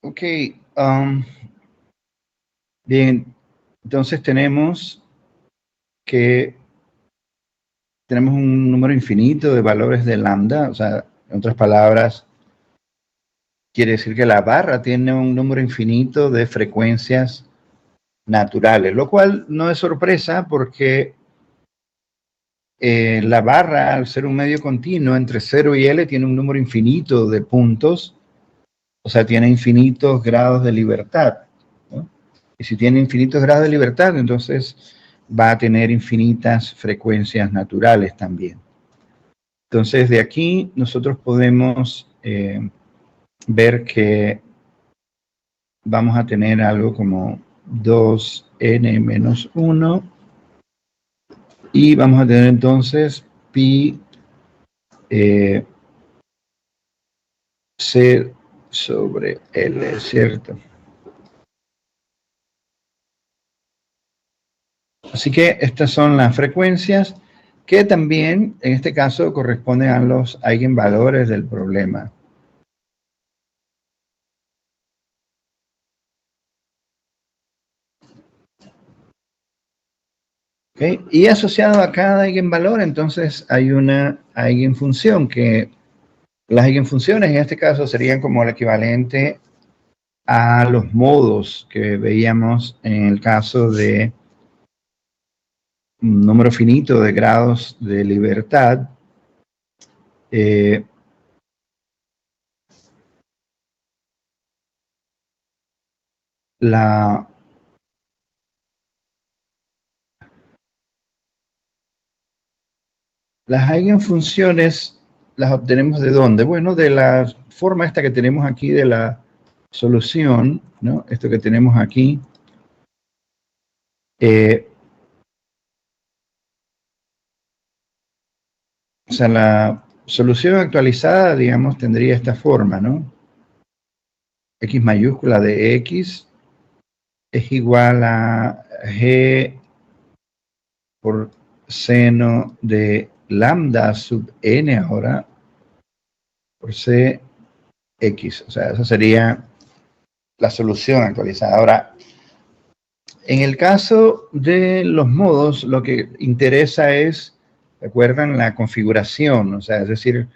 Ok, bien, entonces tenemos un número infinito de valores de lambda, o sea, en otras palabras, quiere decir que la barra tiene un número infinito de frecuencias naturales, lo cual no es sorpresa porque la barra, al ser un medio continuo entre 0 y L, tiene un número infinito de puntos, o sea, tiene infinitos grados de libertad, ¿no? Y si tiene infinitos grados de libertad, entonces va a tener infinitas frecuencias naturales también. Entonces, de aquí nosotros podemos ver que vamos a tener algo como 2n menos 1 y vamos a tener entonces pi c sobre L, ¿cierto? Así que estas son las frecuencias que también en este caso corresponden a los eigenvalores del problema. ¿Okay? Y asociado a cada eigenvalor, entonces hay una eigenfunción que las eigenfunciones en este caso serían como el equivalente a los modos que veíamos en el caso de un número finito de grados de libertad. Las eigenfunciones las obtenemos ¿de dónde? Bueno, de la forma esta que tenemos aquí de la solución, ¿no? Esto que tenemos aquí. O sea, la solución actualizada, digamos, tendría esta forma, ¿no? X mayúscula de X es igual a G por seno de lambda sub n ahora por Cx. O sea, esa sería la solución actualizada. Ahora, en el caso de los modos, lo que interesa es, recuerdan, la configuración, o sea, es decir,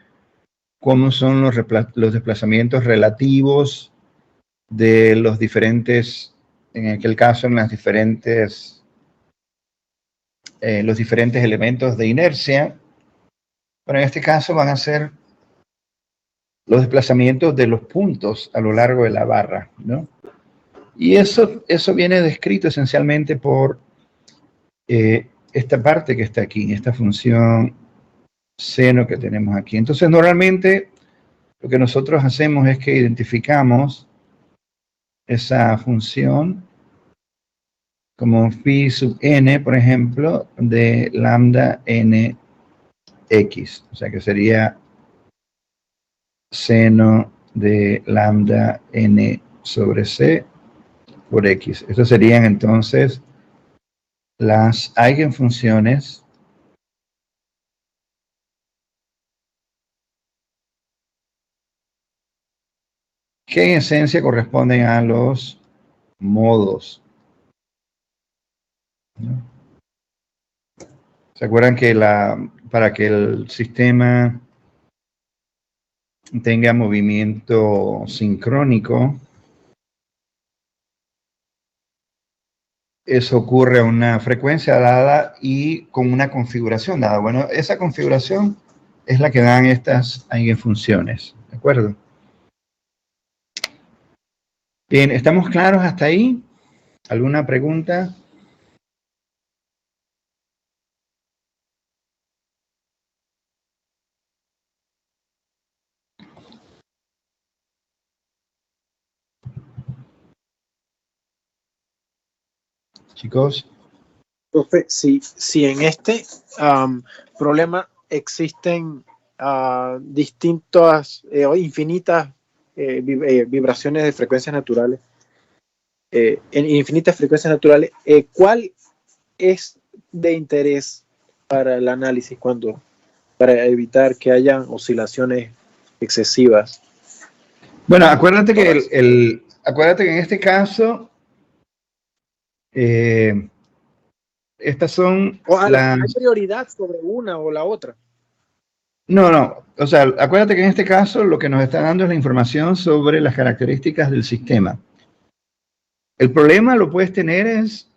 cómo son los desplazamientos relativos de los diferentes, en aquel caso, en las diferentes, los diferentes elementos de inercia. Pero en este caso van a ser los desplazamientos de los puntos a lo largo de la barra, ¿no? Y eso viene descrito esencialmente por esta parte que está aquí, esta función seno que tenemos aquí. Entonces, normalmente lo que nosotros hacemos es que identificamos esa función como phi sub n, por ejemplo, de lambda n x. O sea que sería seno de lambda n sobre c por x. Estas serían entonces las eigenfunciones que en esencia corresponden a los modos, ¿no? ¿Se acuerdan que para que el sistema tenga movimiento sincrónico, eso ocurre a una frecuencia dada y con una configuración dada? Bueno, esa configuración es la que dan estas eigenfunciones, ¿de acuerdo? Bien, ¿estamos claros hasta ahí? ¿Alguna pregunta? Chicos. Profe, si en este problema existen distintas o infinitas vibraciones de frecuencias naturales, en infinitas frecuencias naturales, ¿cuál es de interés para el análisis para evitar que hayan oscilaciones excesivas? Bueno, acuérdate que acuérdate que en este caso estas son ¿Hay prioridad sobre una o la otra? No, o sea, acuérdate que en este caso lo que nos está dando es la información sobre las características del sistema. El problema lo puedes tener es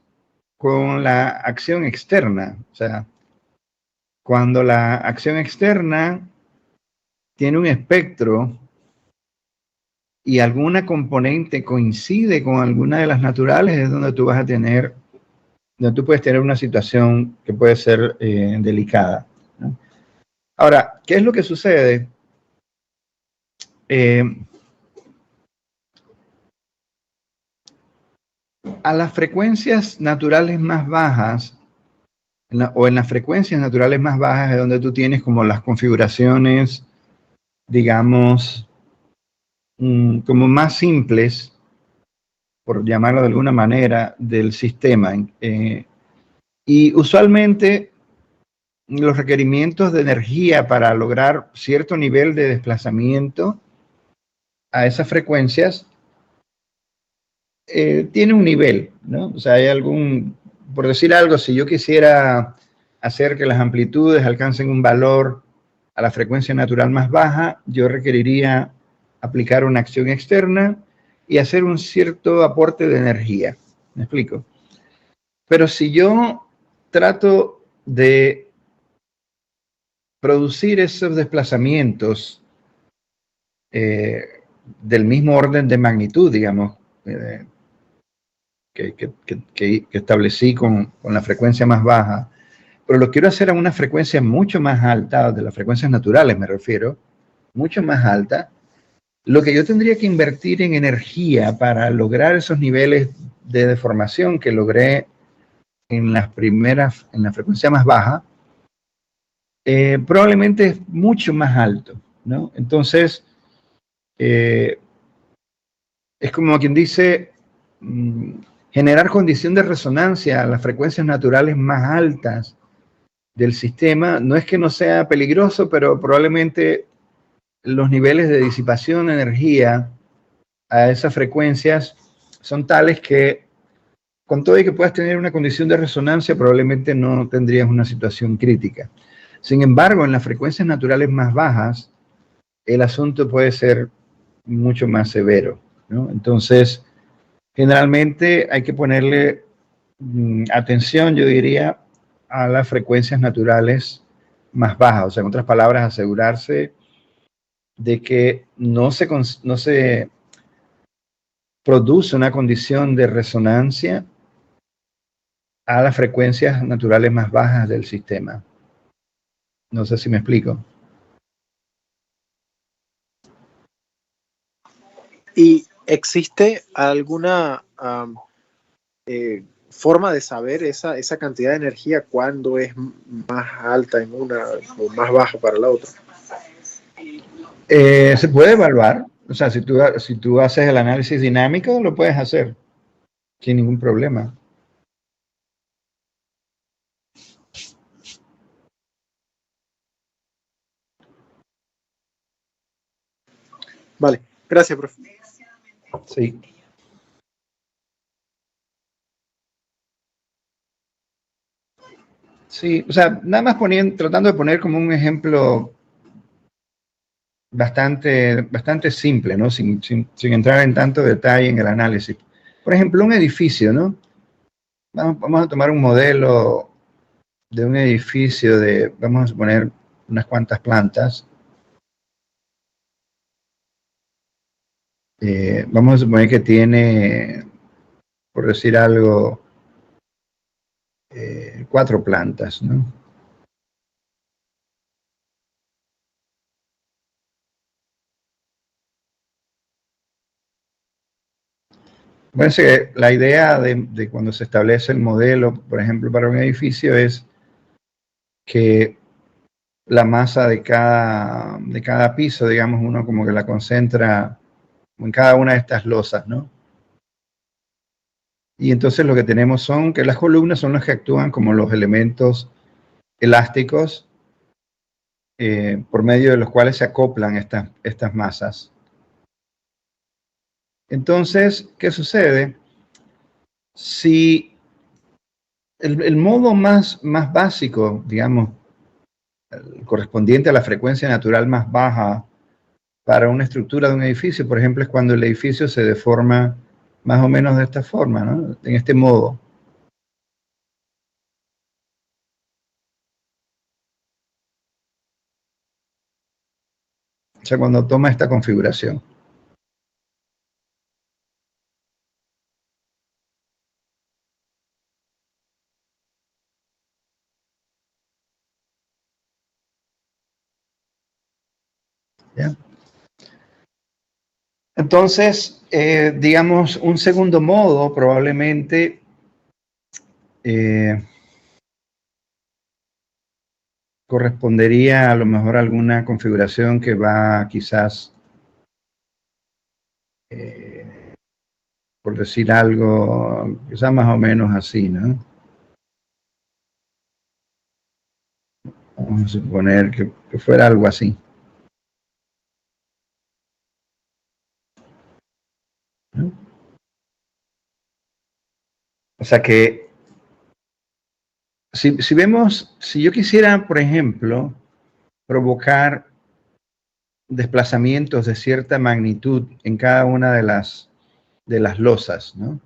con la acción externa. O sea, cuando la acción externa tiene un espectro y alguna componente coincide con alguna de las naturales, es donde tú puedes tener una situación que puede ser delicada, ¿no? Ahora, ¿qué es lo que sucede? A las frecuencias naturales más bajas, o en las frecuencias naturales más bajas, es donde tú tienes como las configuraciones, digamos, como más simples, por llamarlo de alguna manera, del sistema. Y usualmente los requerimientos de energía para lograr cierto nivel de desplazamiento a esas frecuencias tiene un nivel, ¿no? O sea, hay por decir algo, si yo quisiera hacer que las amplitudes alcancen un valor a la frecuencia natural más baja, yo requeriría aplicar una acción externa y hacer un cierto aporte de energía. ¿Me explico? Pero si yo trato de producir esos desplazamientos del mismo orden de magnitud, digamos, que establecí con la frecuencia más baja, pero lo quiero hacer a una frecuencia mucho más alta, de las frecuencias naturales me refiero, mucho más alta, lo que yo tendría que invertir en energía para lograr esos niveles de deformación que logré en la frecuencia más baja, probablemente es mucho más alto, ¿no? Entonces, es como quien dice, generar condición de resonancia a las frecuencias naturales más altas del sistema, no es que no sea peligroso, pero probablemente los niveles de disipación de energía a esas frecuencias son tales que, con todo y que puedas tener una condición de resonancia, probablemente no tendrías una situación crítica. Sin embargo, en las frecuencias naturales más bajas, el asunto puede ser mucho más severo, ¿no? Entonces, generalmente hay que ponerle atención, yo diría, a las frecuencias naturales más bajas. O sea, en otras palabras, asegurarse de que no se produce una condición de resonancia a las frecuencias naturales más bajas del sistema. No sé si me explico. ¿Y existe alguna forma de saber esa cantidad de energía cuando es más alta en una o más baja para la otra? Se puede evaluar. O sea, si tú haces el análisis dinámico, lo puedes hacer sin ningún problema. Vale, gracias, profe. Sí. Sí, o sea, nada más tratando de poner como un ejemplo bastante simple, ¿no? Sin entrar en tanto detalle en el análisis. Por ejemplo, un edificio, ¿no? Vamos a tomar un modelo de un edificio vamos a suponer, unas cuantas plantas. Vamos a suponer que tiene, por decir algo, 4 plantas, ¿no? Bueno, sí, la idea de cuando se establece el modelo, por ejemplo, para un edificio es que la masa de cada piso, digamos, uno como que la concentra en cada una de estas losas, ¿no? Y entonces lo que tenemos son que las columnas son las que actúan como los elementos elásticos por medio de los cuales se acoplan estas masas. Entonces, ¿qué sucede? Si el modo más básico, digamos, correspondiente a la frecuencia natural más baja para una estructura de un edificio, por ejemplo, es cuando el edificio se deforma más o menos de esta forma, ¿no? En este modo. O sea, cuando toma esta configuración. ¿Ya? Entonces, digamos, un segundo modo probablemente correspondería a lo mejor a alguna configuración que va quizás, por decir algo, quizás más o menos así, ¿no? Vamos a suponer que fuera algo así, ¿no? O sea que si yo quisiera, por ejemplo, provocar desplazamientos de cierta magnitud en cada una de las losas, ¿no?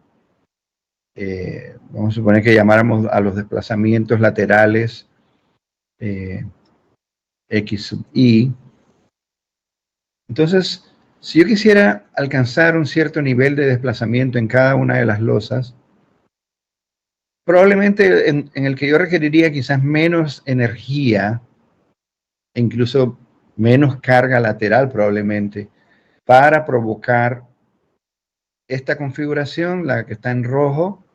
Vamos a suponer que llamáramos a los desplazamientos laterales X sub I. Entonces, si yo quisiera alcanzar un cierto nivel de desplazamiento en cada una de las losas, probablemente en el que yo requeriría quizás menos energía, e incluso menos carga lateral probablemente, para provocar esta configuración, la que está en rojo,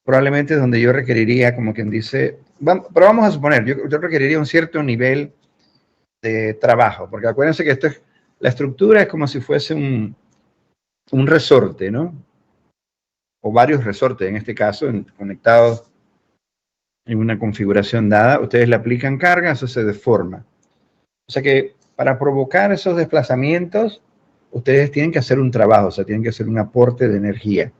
probablemente donde yo requeriría, como quien dice, pero vamos a suponer, yo requeriría un cierto nivel de trabajo, porque acuérdense que la estructura es como si fuese un resorte, ¿no? O varios resortes, en este caso, conectados en una configuración dada. Ustedes le aplican carga, eso se deforma. O sea que para provocar esos desplazamientos, ustedes tienen que hacer un trabajo, o sea, tienen que hacer un aporte de energía.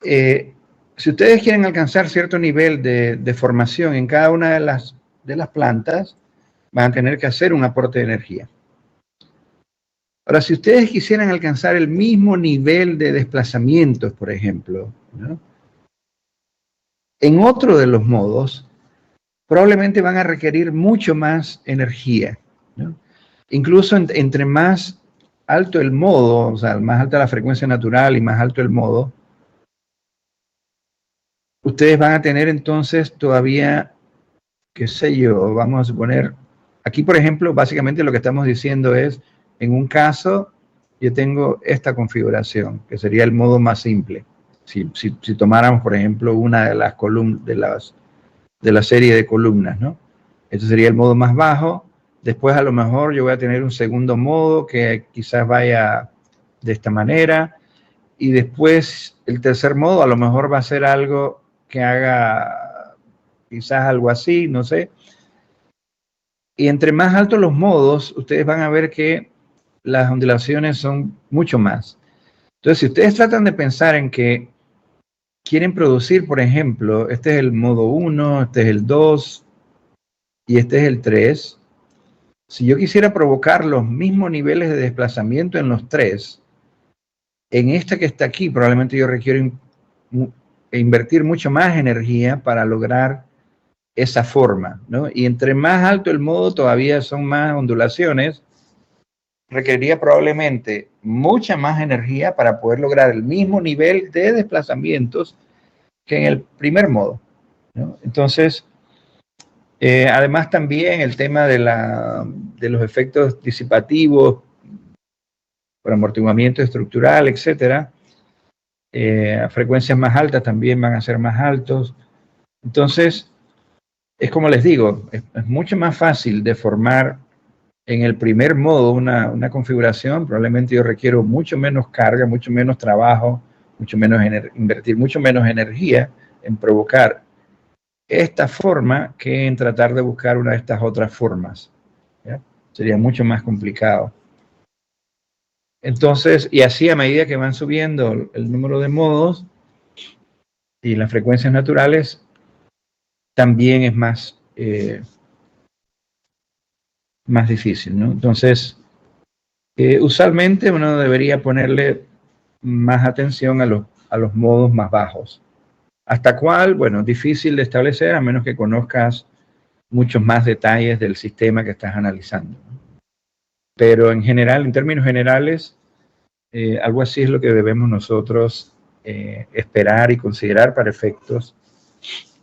Si ustedes quieren alcanzar cierto nivel de formación en cada una de las plantas, van a tener que hacer un aporte de energía. Ahora, si ustedes quisieran alcanzar el mismo nivel de desplazamientos, por ejemplo, ¿no? En otro de los modos, probablemente van a requerir mucho más energía, ¿no? Incluso entre más alto el modo, o sea, más alta la frecuencia natural y más alto el modo, ustedes van a tener entonces todavía, qué sé yo, vamos a suponer, aquí por ejemplo, básicamente lo que estamos diciendo es, en un caso, yo tengo esta configuración, que sería el modo más simple. Si tomáramos, por ejemplo, una de las columnas, de la serie de columnas, ¿no? Este sería el modo más bajo. Después a lo mejor yo voy a tener un segundo modo que quizás vaya de esta manera. Y después el tercer modo a lo mejor va a ser algo que haga quizás algo así, no sé. Y entre más altos los modos, ustedes van a ver que las ondulaciones son mucho más. Entonces, si ustedes tratan de pensar en que quieren producir, por ejemplo, este es el modo 1, este es el 2 y este es el 3, si yo quisiera provocar los mismos niveles de desplazamiento en los tres, en esta que está aquí, probablemente yo requiero invertir mucho más energía para lograr esa forma, ¿no? Y entre más alto el modo, todavía son más ondulaciones, requeriría probablemente mucha más energía para poder lograr el mismo nivel de desplazamientos que en el primer modo, ¿no? Entonces, además también el tema de los efectos disipativos por amortiguamiento estructural, etcétera, a frecuencias más altas también van a ser más altos. Entonces, es como les digo, es mucho más fácil de formar en el primer modo una configuración. Probablemente yo requiero mucho menos carga, mucho menos trabajo, mucho menos invertir mucho menos energía en provocar esta forma que en tratar de buscar una de estas otras formas, ¿ya? Sería mucho más complicado. Entonces, y así a medida que van subiendo el número de modos y las frecuencias naturales, también es más difícil, ¿no? Entonces, usualmente uno debería ponerle más atención a los modos más bajos. ¿Hasta cuál? Bueno, difícil de establecer a menos que conozcas muchos más detalles del sistema que estás analizando, ¿no? Pero en general, en términos generales, algo así es lo que debemos nosotros esperar y considerar para efectos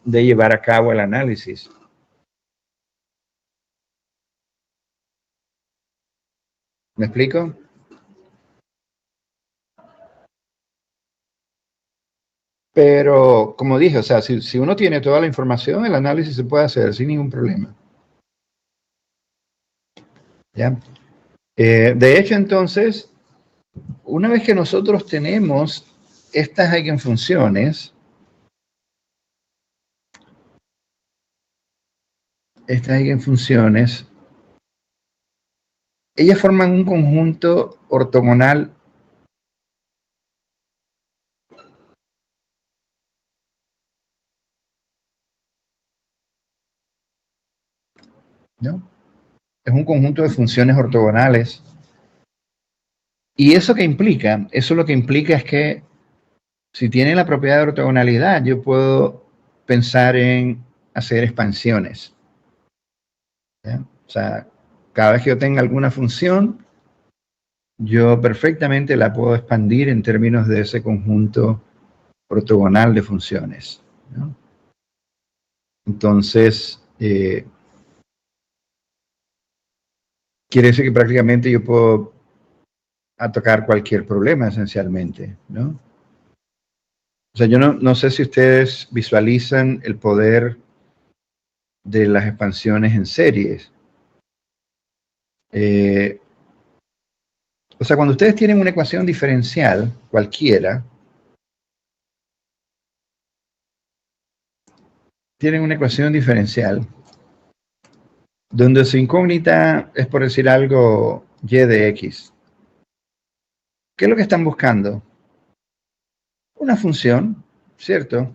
de llevar a cabo el análisis. ¿Me explico? Pero, como dije, o sea, si uno tiene toda la información, el análisis se puede hacer sin ningún problema, ¿ya? De hecho, entonces, una vez que nosotros tenemos estas eigenfunciones, ellas forman un conjunto ortogonal ¿no? Es un conjunto de funciones ortogonales. ¿Y eso qué implica? Eso lo que implica es que si tiene la propiedad de ortogonalidad, yo puedo pensar en hacer expansiones, ¿ya? O sea, cada vez que yo tenga alguna función, yo perfectamente la puedo expandir en términos de ese conjunto ortogonal de funciones, ¿no? Entonces, quiere decir que prácticamente yo puedo atacar cualquier problema esencialmente, ¿no? sea, yo no sé si ustedes visualizan el poder de las expansiones en series. O sea, cuando ustedes tienen una ecuación diferencial, cualquiera, tienen una ecuación diferencial, donde su incógnita es, por decir algo, y de x. ¿Qué es lo que están buscando? Una función, ¿cierto?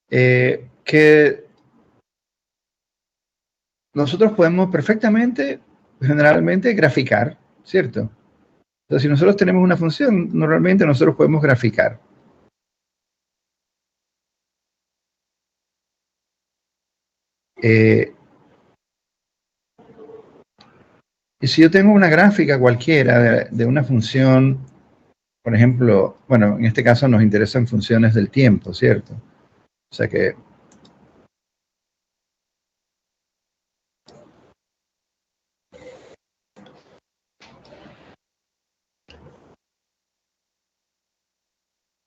Que nosotros podemos perfectamente, generalmente, graficar, ¿cierto? Entonces, si nosotros tenemos una función, normalmente nosotros podemos graficar. Y si yo tengo una gráfica cualquiera de una función, por ejemplo, bueno, en este caso nos interesan funciones del tiempo, ¿cierto? O sea que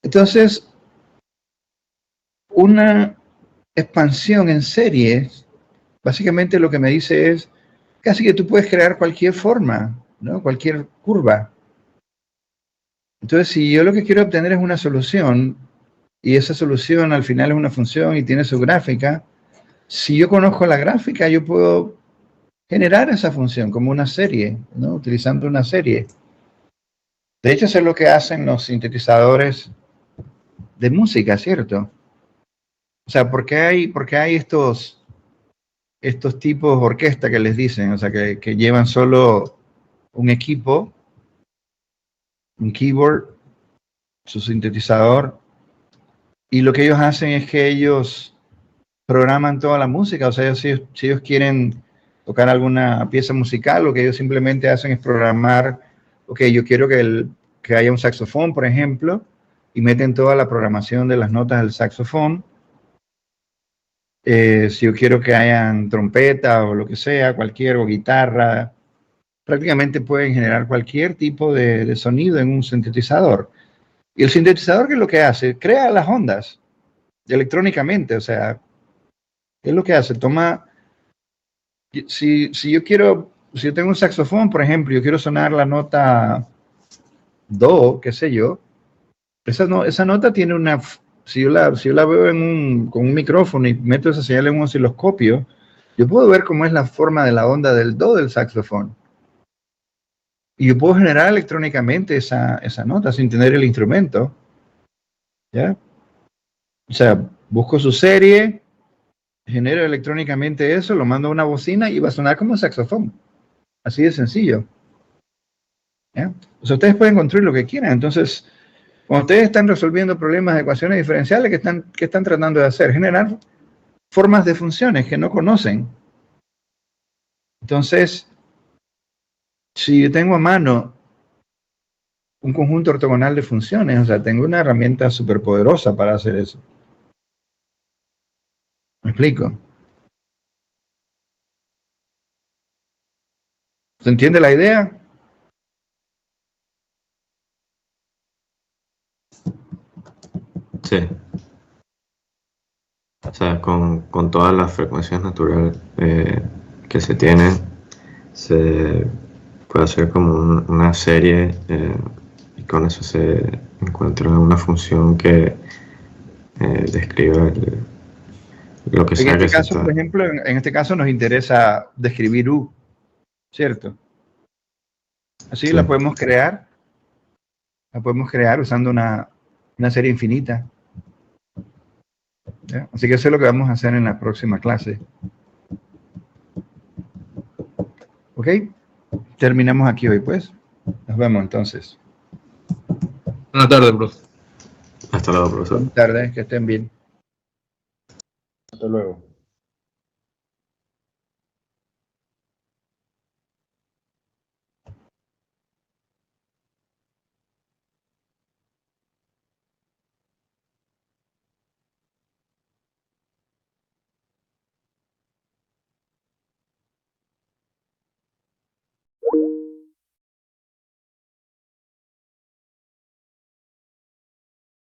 entonces, una expansión en series, básicamente lo que me dice es, casi que tú puedes crear cualquier forma, ¿no? Cualquier curva. Entonces, si yo lo que quiero obtener es una solución, y esa solución al final es una función y tiene su gráfica, si yo conozco la gráfica, yo puedo generar esa función como una serie, ¿no? Utilizando una serie. De hecho, eso es lo que hacen los sintetizadores de música, ¿cierto? O sea, ¿por qué hay estos tipos de orquesta que les dicen? O sea, que llevan solo un equipo, un keyboard, su sintetizador, y lo que ellos hacen es que ellos programan toda la música. O sea, si ellos quieren tocar alguna pieza musical, lo que ellos simplemente hacen es programar, ok, yo quiero que haya un saxofón, por ejemplo, y meten toda la programación de las notas del saxofón. Si yo quiero que hayan trompeta o lo que sea, o guitarra, prácticamente pueden generar cualquier tipo de sonido en un sintetizador. Y el sintetizador, ¿qué es lo que hace? Crea las ondas electrónicamente. O sea, ¿qué es lo que hace? Toma, si yo tengo un saxofón, por ejemplo, yo quiero sonar la nota do, qué sé yo, esa nota tiene una, si yo la veo con un micrófono y meto esa señal en un osciloscopio, yo puedo ver cómo es la forma de la onda del do del saxofón. Y yo puedo generar electrónicamente esa nota sin tener el instrumento. ¿Ya? O sea, busco su serie, genero electrónicamente eso, lo mando a una bocina y va a sonar como un saxofón. Así de sencillo. ¿Ya? O sea, ustedes pueden construir lo que quieran. Entonces, cuando ustedes están resolviendo problemas de ecuaciones diferenciales, ¿qué están tratando de hacer? Generar formas de funciones que no conocen. Entonces, si yo tengo a mano un conjunto ortogonal de funciones, o sea, tengo una herramienta súper poderosa para hacer eso. ¿Me explico? ¿Se entiende la idea? Sí. O sea, con todas las frecuencias naturales que se tienen, se puede hacer como una serie y con eso se encuentra una función que describe lo que En sea este que se caso, está. por ejemplo, en este caso nos interesa describir U, ¿cierto? Así Sí. la podemos crear usando una serie infinita. ¿Ya? Así que eso es lo que vamos a hacer en la próxima clase. ¿Ok? Terminamos aquí hoy, pues. Nos vemos entonces. Buenas tardes, profe. Hasta luego, profesor. Buenas tardes, que estén bien. Hasta luego.